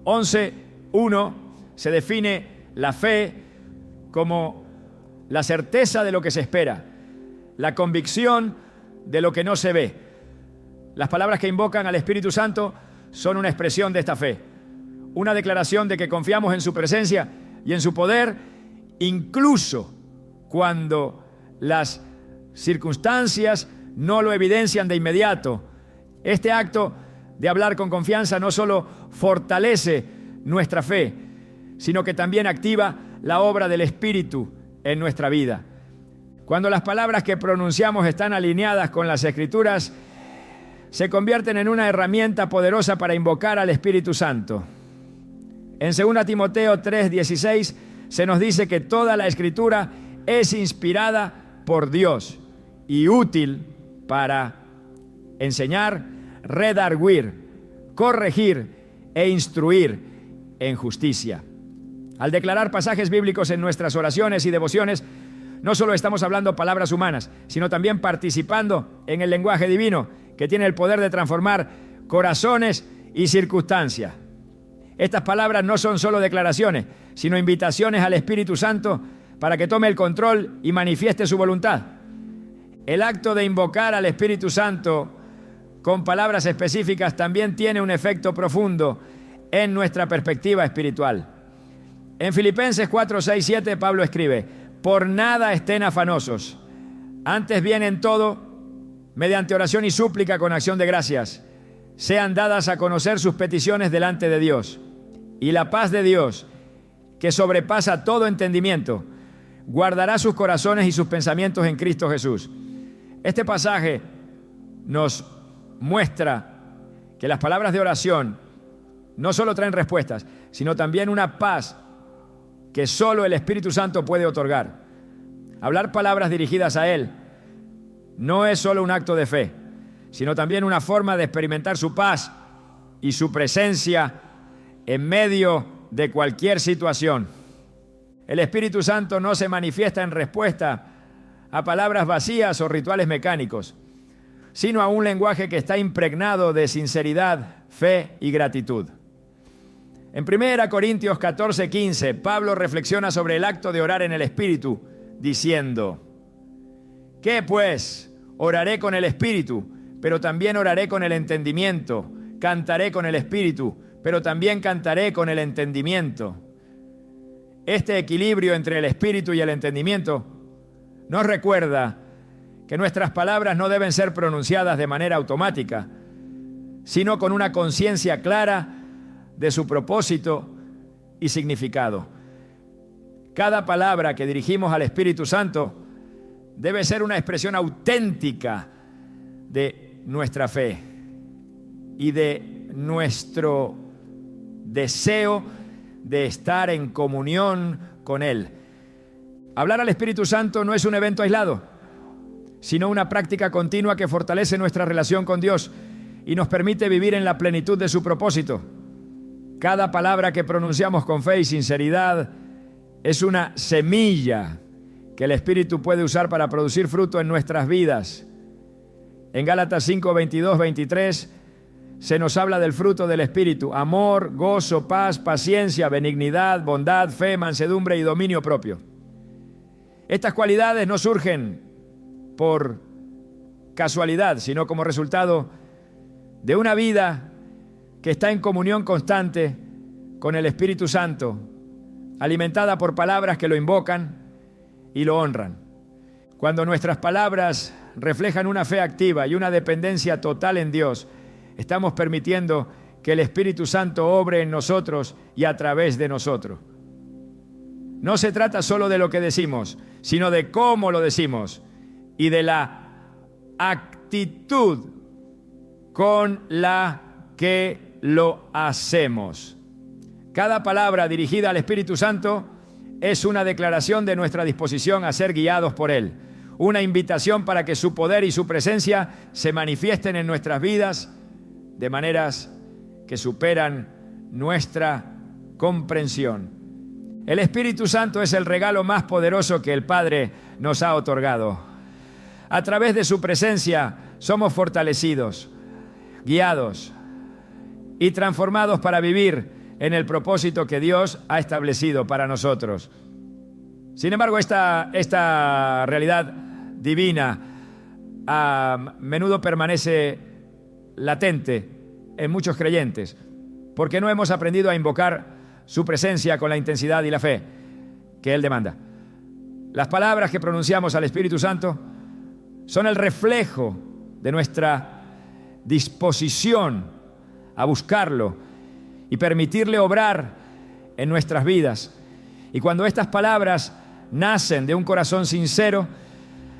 11:1 se define la fe como la certeza de lo que se espera, la convicción de lo que no se ve. Las palabras que invocan al Espíritu Santo son una expresión de esta fe, una declaración de que confiamos en su presencia y en su poder, incluso cuando las circunstancias no lo evidencian de inmediato. Este acto de hablar con confianza no solo fortalece nuestra fe, sino que también activa la obra del Espíritu en nuestra vida. Cuando las palabras que pronunciamos están alineadas con las Escrituras, se convierten en una herramienta poderosa para invocar al Espíritu Santo. En 2 Timoteo 3:16 se nos dice que toda la Escritura es inspirada por Dios y útil para enseñar, redarguir, corregir e instruir en justicia. Al declarar pasajes bíblicos en nuestras oraciones y devociones, no solo estamos hablando palabras humanas, sino también participando en el lenguaje divino que tiene el poder de transformar corazones y circunstancias. Estas palabras no son solo declaraciones, sino invitaciones al Espíritu Santo para que tome el control y manifieste su voluntad. El acto de invocar al Espíritu Santo con palabras específicas también tiene un efecto profundo en nuestra perspectiva espiritual. En Filipenses 4:6-7 Pablo escribe: por nada estén afanosos, antes bien en todo, mediante oración y súplica con acción de gracias, sean dadas a conocer sus peticiones delante de Dios. Y la paz de Dios, que sobrepasa todo entendimiento, guardará sus corazones y sus pensamientos en Cristo Jesús. Este pasaje nos muestra que las palabras de oración no solo traen respuestas, sino también una paz que solo el Espíritu Santo puede otorgar. Hablar palabras dirigidas a Él no es solo un acto de fe, sino también una forma de experimentar su paz y su presencia en medio de cualquier situación. El Espíritu Santo no se manifiesta en respuesta a palabras vacías o rituales mecánicos, sino a un lenguaje que está impregnado de sinceridad, fe y gratitud. En 1 Corintios 14:15, Pablo reflexiona sobre el acto de orar en el Espíritu, diciendo: ¿qué pues? Oraré con el Espíritu, pero también oraré con el entendimiento. Cantaré con el Espíritu, pero también cantaré con el entendimiento. Este equilibrio entre el Espíritu y el entendimiento nos recuerda que nuestras palabras no deben ser pronunciadas de manera automática, sino con una conciencia clara de su propósito y significado. Cada palabra que dirigimos al Espíritu Santo debe ser una expresión auténtica de nuestra fe y de nuestro deseo de estar en comunión con Él. Hablar al Espíritu Santo no es un evento aislado, sino una práctica continua que fortalece nuestra relación con Dios y nos permite vivir en la plenitud de su propósito. Cada palabra que pronunciamos con fe y sinceridad es una semilla que el Espíritu puede usar para producir fruto en nuestras vidas. En Gálatas 5:22-23 se nos habla del fruto del Espíritu: amor, gozo, paz, paciencia, benignidad, bondad, fe, mansedumbre y dominio propio. Estas cualidades no surgen por casualidad, sino como resultado de una vida que está en comunión constante con el Espíritu Santo, alimentada por palabras que lo invocan y lo honran. Cuando nuestras palabras reflejan una fe activa y una dependencia total en Dios, estamos permitiendo que el Espíritu Santo obre en nosotros y a través de nosotros. No se trata solo de lo que decimos, sino de cómo lo decimos y de la actitud con la que lo hacemos. Cada palabra dirigida al Espíritu Santo es una declaración de nuestra disposición a ser guiados por Él, una invitación para que su poder y su presencia se manifiesten en nuestras vidas de maneras que superan nuestra comprensión. El Espíritu Santo es el regalo más poderoso que el Padre nos ha otorgado. A través de su presencia somos fortalecidos, guiados y transformados para vivir en el propósito que Dios ha establecido para nosotros. Sin embargo, esta realidad divina a menudo permanece latente en muchos creyentes, porque no hemos aprendido a invocar su presencia con la intensidad y la fe que Él demanda. Las palabras que pronunciamos al Espíritu Santo son el reflejo de nuestra disposición a buscarlo y permitirle obrar en nuestras vidas. Y cuando estas palabras nacen de un corazón sincero,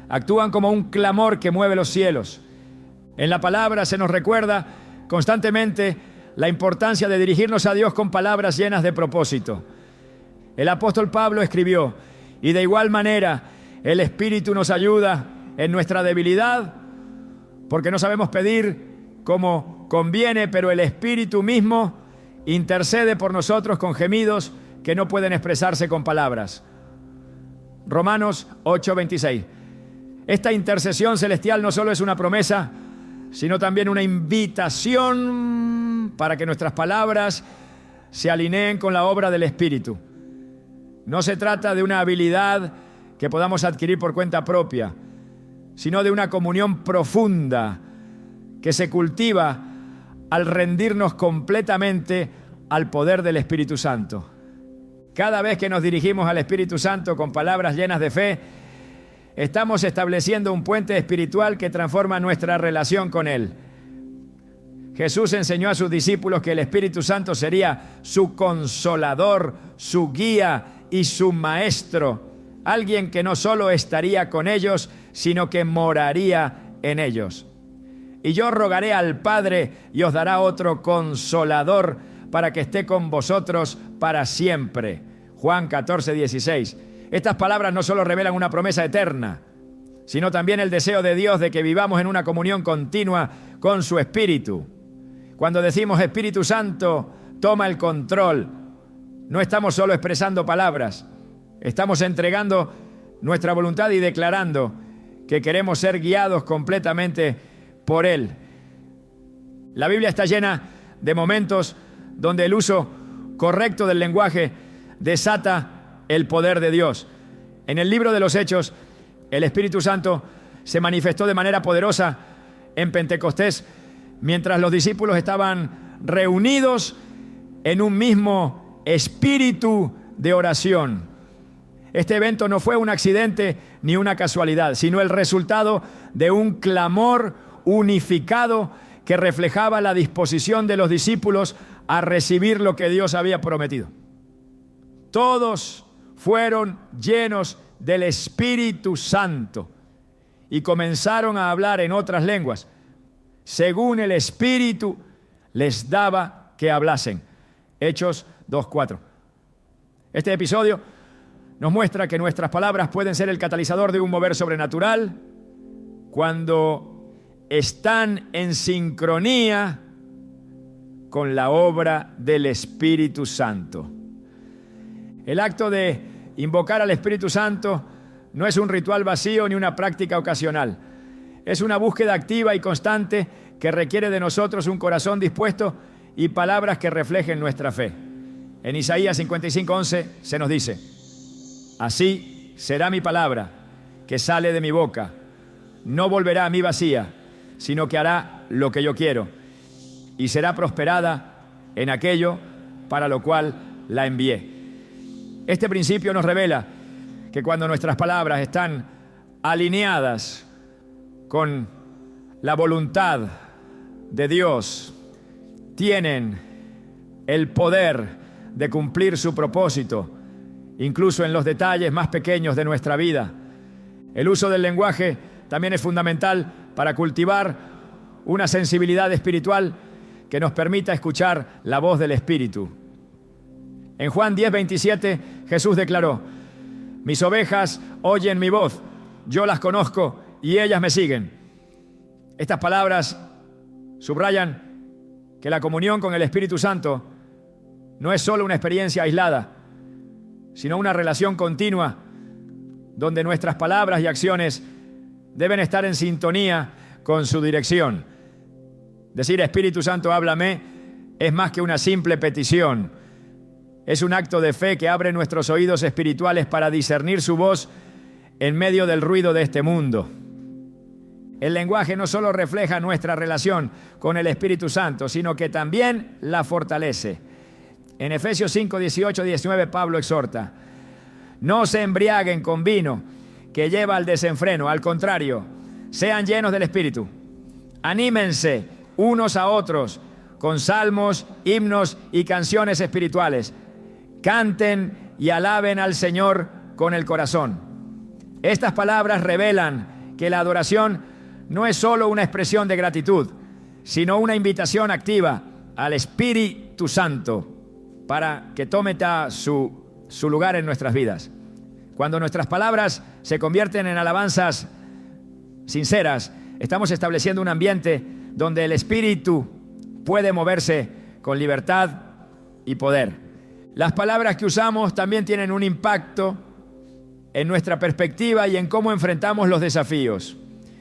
actúan como un clamor que mueve los cielos, En la palabra se nos recuerda constantemente la importancia de dirigirnos a Dios con palabras llenas de propósito. El apóstol Pablo escribió: y de igual manera el Espíritu nos ayuda en nuestra debilidad, porque no sabemos pedir como conviene, pero el Espíritu mismo intercede por nosotros con gemidos que no pueden expresarse con palabras. Romanos 8:26. Esta intercesión celestial no solo es una promesa, sino también una invitación para que nuestras palabras se alineen con la obra del Espíritu. No se trata de una habilidad que podamos adquirir por cuenta propia, sino de una comunión profunda que se cultiva al rendirnos completamente al poder del Espíritu Santo. Cada vez que nos dirigimos al Espíritu Santo con palabras llenas de fe, estamos estableciendo un puente espiritual que transforma nuestra relación con Él. Jesús enseñó a sus discípulos que el Espíritu Santo sería su consolador, su guía y su maestro, alguien que no solo estaría con ellos, sino que moraría en ellos. Y yo rogaré al Padre y os dará otro consolador para que esté con vosotros para siempre. Juan 14:16. Estas palabras no solo revelan una promesa eterna, sino también el deseo de Dios de que vivamos en una comunión continua con su Espíritu. Cuando decimos Espíritu Santo, toma el control, no estamos solo expresando palabras, estamos entregando nuestra voluntad y declarando que queremos ser guiados completamente por Él. La Biblia está llena de momentos donde el uso correcto del lenguaje desata el poder de Dios. En el libro de los Hechos, el Espíritu Santo se manifestó de manera poderosa en Pentecostés, mientras los discípulos estaban reunidos en un mismo espíritu de oración. Este evento no fue un accidente ni una casualidad, sino el resultado de un clamor unificado que reflejaba la disposición de los discípulos a recibir lo que Dios había prometido. Todos fueron llenos del Espíritu Santo y comenzaron a hablar en otras lenguas, según el Espíritu les daba que hablasen. Hechos 2:4. Este episodio nos muestra que nuestras palabras pueden ser el catalizador de un mover sobrenatural cuando están en sincronía con la obra del Espíritu Santo. El acto de invocar al Espíritu Santo no es un ritual vacío ni una práctica ocasional. Es una búsqueda activa y constante que requiere de nosotros un corazón dispuesto y palabras que reflejen nuestra fe. En Isaías 55:11 se nos dice: así será mi palabra que sale de mi boca. No volverá a mí vacía, sino que hará lo que yo quiero y será prosperada en aquello para lo cual la envié. Este principio nos revela que cuando nuestras palabras están alineadas con la voluntad de Dios, tienen el poder de cumplir su propósito, incluso en los detalles más pequeños de nuestra vida. El uso del lenguaje también es fundamental para cultivar una sensibilidad espiritual que nos permita escuchar la voz del Espíritu. En Juan 10:27, Jesús declaró: mis ovejas oyen mi voz, yo las conozco y ellas me siguen. Estas palabras subrayan que la comunión con el Espíritu Santo no es solo una experiencia aislada, sino una relación continua donde nuestras palabras y acciones deben estar en sintonía con su dirección. Decir Espíritu Santo, háblame, es más que una simple petición. Es un acto de fe que abre nuestros oídos espirituales para discernir su voz en medio del ruido de este mundo. El lenguaje no solo refleja nuestra relación con el Espíritu Santo, sino que también la fortalece. En Efesios 5:18-19 Pablo exhorta: no se embriaguen con vino que lleva al desenfreno, al contrario, sean llenos del Espíritu. Anímense unos a otros con salmos, himnos y canciones espirituales. Canten y alaben al Señor con el corazón. Estas palabras revelan que la adoración no es solo una expresión de gratitud, sino una invitación activa al Espíritu Santo para que tome su lugar en nuestras vidas. Cuando nuestras palabras se convierten en alabanzas sinceras, estamos estableciendo un ambiente donde el Espíritu puede moverse con libertad y poder. Las palabras que usamos también tienen un impacto en nuestra perspectiva y en cómo enfrentamos los desafíos.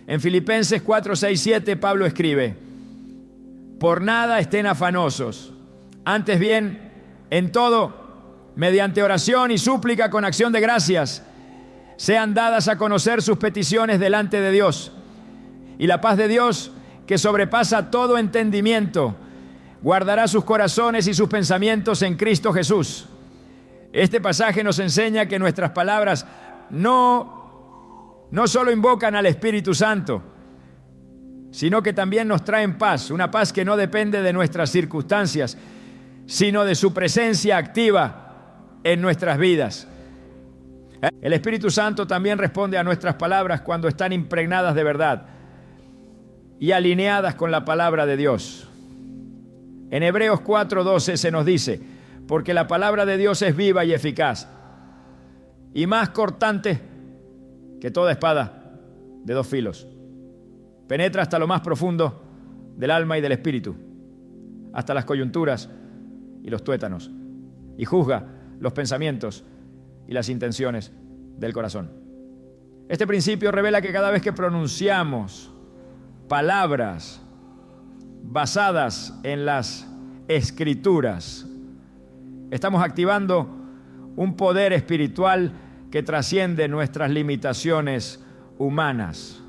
En Filipenses 4, 6, 7, Pablo escribe: por nada estén afanosos, antes bien, en todo, mediante oración y súplica con acción de gracias, sean dadas a conocer sus peticiones delante de Dios. Y la paz de Dios, que sobrepasa todo entendimiento, guardará sus corazones y sus pensamientos en Cristo Jesús. Este pasaje nos enseña que nuestras palabras no solo invocan al Espíritu Santo, sino que también nos traen paz, una paz que no depende de nuestras circunstancias, sino de su presencia activa en nuestras vidas. El Espíritu Santo también responde a nuestras palabras cuando están impregnadas de verdad y alineadas con la palabra de Dios. En Hebreos 4:12 se nos dice: porque la palabra de Dios es viva y eficaz, y más cortante que toda espada de dos filos. Penetra hasta lo más profundo del alma y del espíritu, hasta las coyunturas y los tuétanos, y juzga los pensamientos y las intenciones del corazón. Este principio revela que cada vez que pronunciamos palabras basadas en las Escrituras, estamos activando un poder espiritual que trasciende nuestras limitaciones humanas.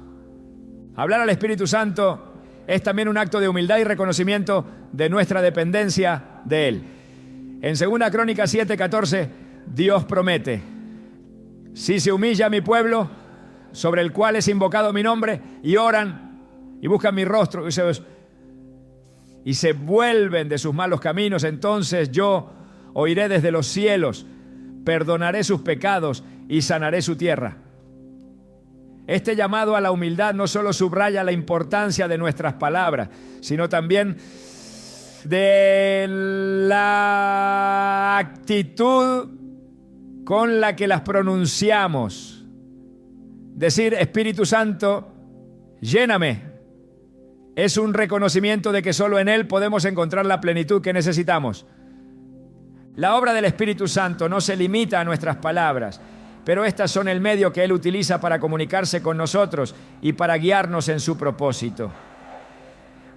Hablar al Espíritu Santo es también un acto de humildad y reconocimiento de nuestra dependencia de Él. En 2 Crónicas 7:14, Dios promete: si se humilla mi pueblo, sobre el cual es invocado mi nombre, y oran y buscan mi rostro y se vuelven de sus malos caminos, entonces yo oiré desde los cielos, perdonaré sus pecados y sanaré su tierra. Este llamado a la humildad no solo subraya la importancia de nuestras palabras, sino también de la actitud con la que las pronunciamos. Decir Espíritu Santo, lléname, es un reconocimiento de que solo en Él podemos encontrar la plenitud que necesitamos. La obra del Espíritu Santo no se limita a nuestras palabras, pero estas son el medio que Él utiliza para comunicarse con nosotros y para guiarnos en su propósito.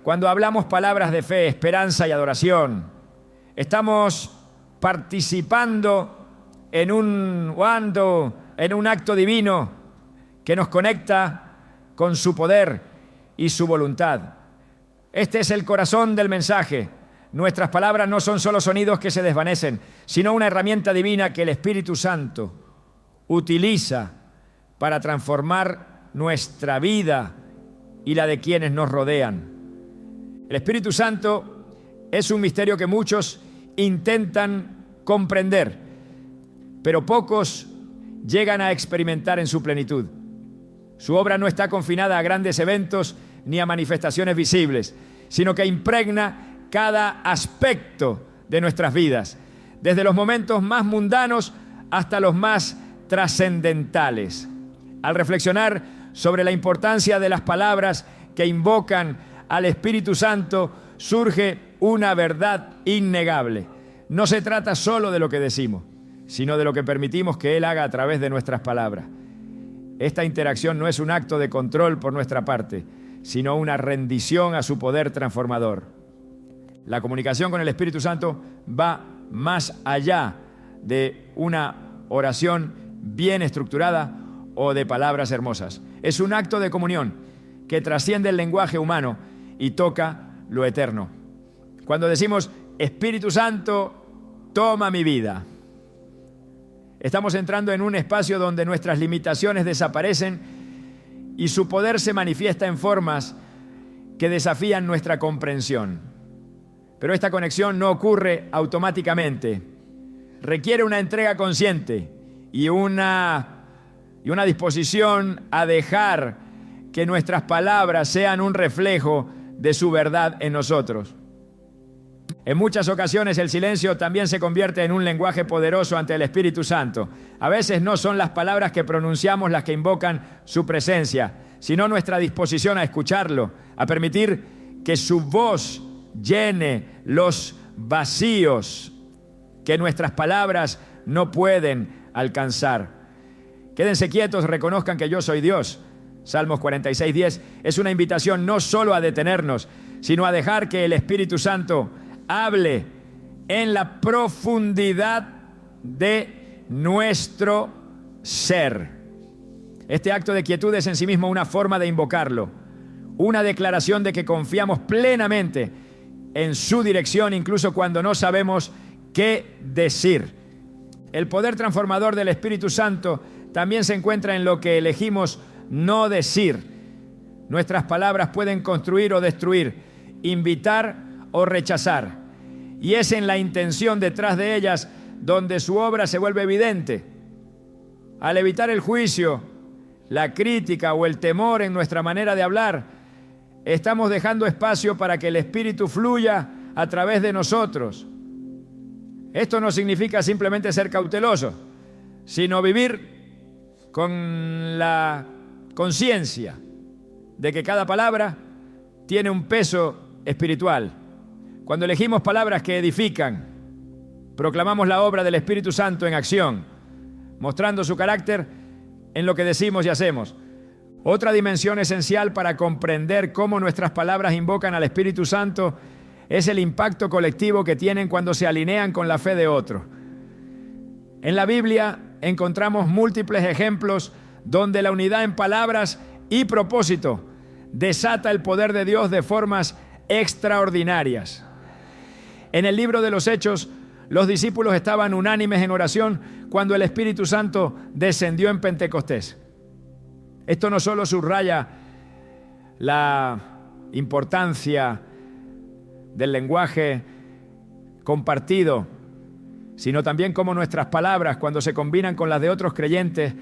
Cuando hablamos palabras de fe, esperanza y adoración, estamos participando en un acto divino que nos conecta con su poder y su voluntad. Este es el corazón del mensaje. Nuestras palabras no son solo sonidos que se desvanecen, sino una herramienta divina que el Espíritu Santo utiliza para transformar nuestra vida y la de quienes nos rodean. El Espíritu Santo es un misterio que muchos intentan comprender, pero pocos llegan a experimentar en su plenitud. Su obra no está confinada a grandes eventos ni a manifestaciones visibles, sino que impregna cada aspecto de nuestras vidas, desde los momentos más mundanos hasta los más trascendentales. Al reflexionar sobre la importancia de las palabras que invocan al Espíritu Santo, surge una verdad innegable. No se trata solo de lo que decimos, sino de lo que permitimos que Él haga a través de nuestras palabras. Esta interacción no es un acto de control por nuestra parte, sino una rendición a su poder transformador. La comunicación con el Espíritu Santo va más allá de una oración bien estructurada o de palabras hermosas. Es un acto de comunión que trasciende el lenguaje humano y toca lo eterno. Cuando decimos, Espíritu Santo, toma mi vida, estamos entrando en un espacio donde nuestras limitaciones desaparecen y su poder se manifiesta en formas que desafían nuestra comprensión. Pero esta conexión no ocurre automáticamente. Requiere una entrega consciente y una disposición a dejar que nuestras palabras sean un reflejo de su verdad en nosotros. En muchas ocasiones el silencio también se convierte en un lenguaje poderoso ante el Espíritu Santo. A veces no son las palabras que pronunciamos las que invocan su presencia, sino nuestra disposición a escucharlo, a permitir que su voz llene los vacíos que nuestras palabras no pueden alcanzar. Quédense quietos, reconozcan que yo soy Dios. Salmos 46:10 es una invitación no solo a detenernos, sino a dejar que el Espíritu Santo hable en la profundidad de nuestro ser. Este acto de quietud es en sí mismo una forma de invocarlo, una declaración de que confiamos plenamente en su dirección, incluso cuando no sabemos qué decir. El poder transformador del Espíritu Santo también se encuentra en lo que elegimos no decir. Nuestras palabras pueden construir o destruir, invitar o rechazar. Y es en la intención detrás de ellas donde su obra se vuelve evidente. Al evitar el juicio, la crítica o el temor en nuestra manera de hablar, estamos dejando espacio para que el Espíritu fluya a través de nosotros. Esto no significa simplemente ser cauteloso, sino vivir con la conciencia de que cada palabra tiene un peso espiritual. Cuando elegimos palabras que edifican, proclamamos la obra del Espíritu Santo en acción, mostrando su carácter en lo que decimos y hacemos. Otra dimensión esencial para comprender cómo nuestras palabras invocan al Espíritu Santo es el impacto colectivo que tienen cuando se alinean con la fe de otro. En la Biblia encontramos múltiples ejemplos donde la unidad en palabras y propósito desata el poder de Dios de formas extraordinarias. En el libro de los Hechos, los discípulos estaban unánimes en oración cuando el Espíritu Santo descendió en Pentecostés. Esto no solo subraya la importancia del lenguaje compartido, sino también cómo nuestras palabras, cuando se combinan con las de otros creyentes,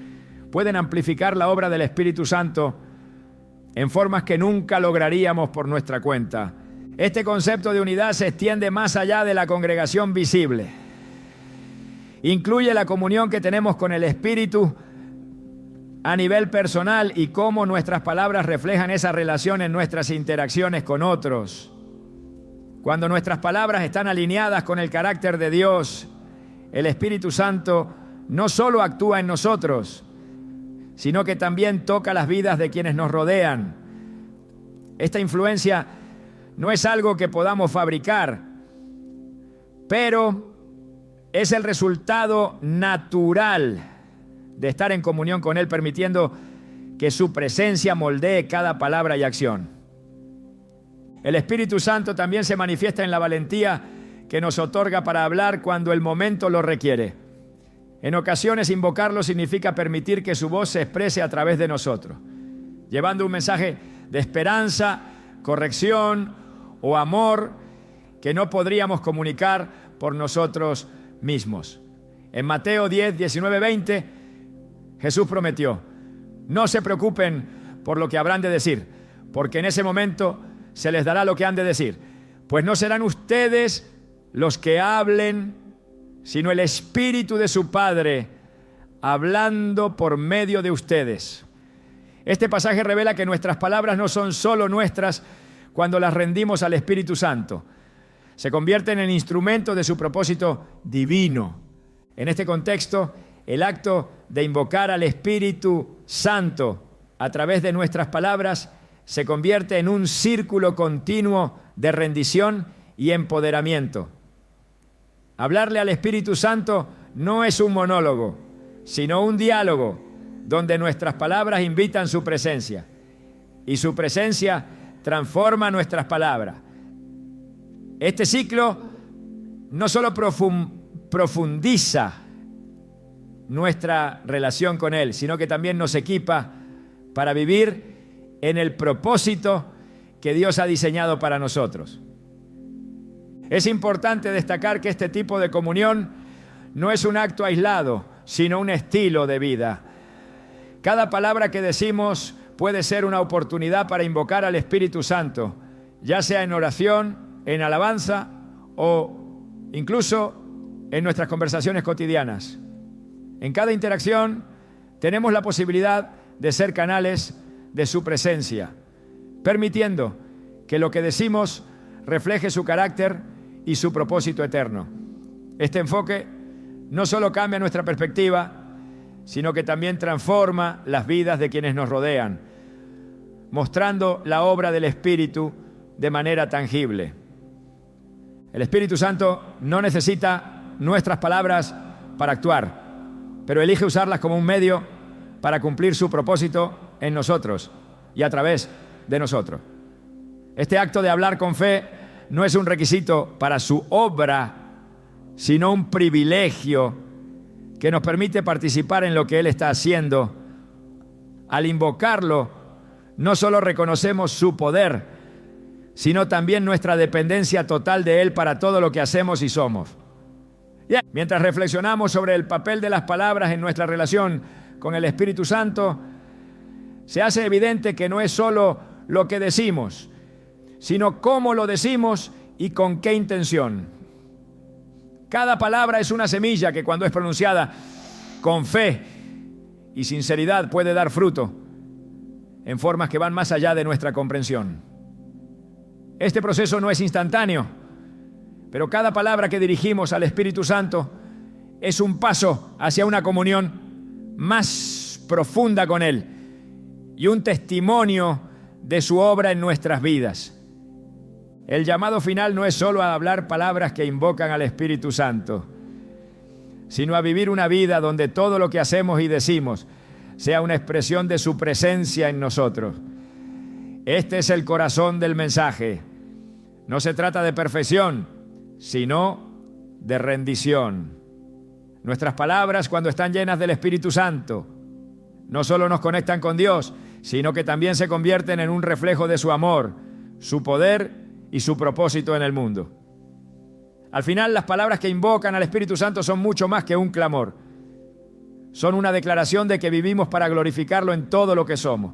pueden amplificar la obra del Espíritu Santo en formas que nunca lograríamos por nuestra cuenta. Este concepto de unidad se extiende más allá de la congregación visible. Incluye la comunión que tenemos con el Espíritu a nivel personal y cómo nuestras palabras reflejan esa relación en nuestras interacciones con otros. Cuando nuestras palabras están alineadas con el carácter de Dios, el Espíritu Santo no solo actúa en nosotros, sino que también toca las vidas de quienes nos rodean. Esta influencia no es algo que podamos fabricar, pero es el resultado natural de estar en comunión con Él, permitiendo que su presencia moldee cada palabra y acción. El Espíritu Santo también se manifiesta en la valentía que nos otorga para hablar cuando el momento lo requiere. En ocasiones, invocarlo significa permitir que su voz se exprese a través de nosotros, llevando un mensaje de esperanza, corrección o amor que no podríamos comunicar por nosotros mismos. En Mateo 10, 19, 20, Jesús prometió: no se preocupen por lo que habrán de decir, porque en ese momento se les dará lo que han de decir, pues no serán ustedes los que hablen, sino el Espíritu de su Padre hablando por medio de ustedes. Este pasaje revela que nuestras palabras no son solo nuestras cuando las rendimos al Espíritu Santo. Se convierten en instrumentos de su propósito divino. En este contexto, el acto de invocar al Espíritu Santo a través de nuestras palabras se convierte en un círculo continuo de rendición y empoderamiento. Hablarle al Espíritu Santo no es un monólogo, sino un diálogo donde nuestras palabras invitan su presencia y su presencia transforma nuestras palabras. Este ciclo no solo profundiza nuestra relación con Él, sino que también nos equipa para vivir en el propósito que Dios ha diseñado para nosotros. Es importante destacar que este tipo de comunión no es un acto aislado, sino un estilo de vida. Cada palabra que decimos puede ser una oportunidad para invocar al Espíritu Santo, ya sea en oración, en alabanza o incluso en nuestras conversaciones cotidianas. En cada interacción tenemos la posibilidad de ser canales de su presencia, permitiendo que lo que decimos refleje su carácter y su propósito eterno. Este enfoque no solo cambia nuestra perspectiva, sino que también transforma las vidas de quienes nos rodean, mostrando la obra del Espíritu de manera tangible. El Espíritu Santo no necesita nuestras palabras para actuar, pero elige usarlas como un medio para cumplir su propósito en nosotros y a través de nosotros. Este acto de hablar con fe no es un requisito para su obra, sino un privilegio que nos permite participar en lo que Él está haciendo. Al invocarlo, no solo reconocemos su poder, sino también nuestra dependencia total de Él para todo lo que hacemos y somos. Mientras reflexionamos sobre el papel de las palabras en nuestra relación con el Espíritu Santo, se hace evidente que no es solo lo que decimos, sino cómo lo decimos y con qué intención. Cada palabra es una semilla que cuando es pronunciada con fe y sinceridad puede dar fruto en formas que van más allá de nuestra comprensión. Este proceso no es instantáneo, pero cada palabra que dirigimos al Espíritu Santo es un paso hacia una comunión más profunda con Él y un testimonio de su obra en nuestras vidas. El llamado final no es solo a hablar palabras que invocan al Espíritu Santo, sino a vivir una vida donde todo lo que hacemos y decimos sea una expresión de su presencia en nosotros. Este es el corazón del mensaje. No se trata de perfección, sino de rendición. Nuestras palabras, cuando están llenas del Espíritu Santo, no solo nos conectan con Dios, sino que también se convierten en un reflejo de su amor, su poder y su propósito en el mundo. Al final, las palabras que invocan al Espíritu Santo son mucho más que un clamor. Son una declaración de que vivimos para glorificarlo en todo lo que somos.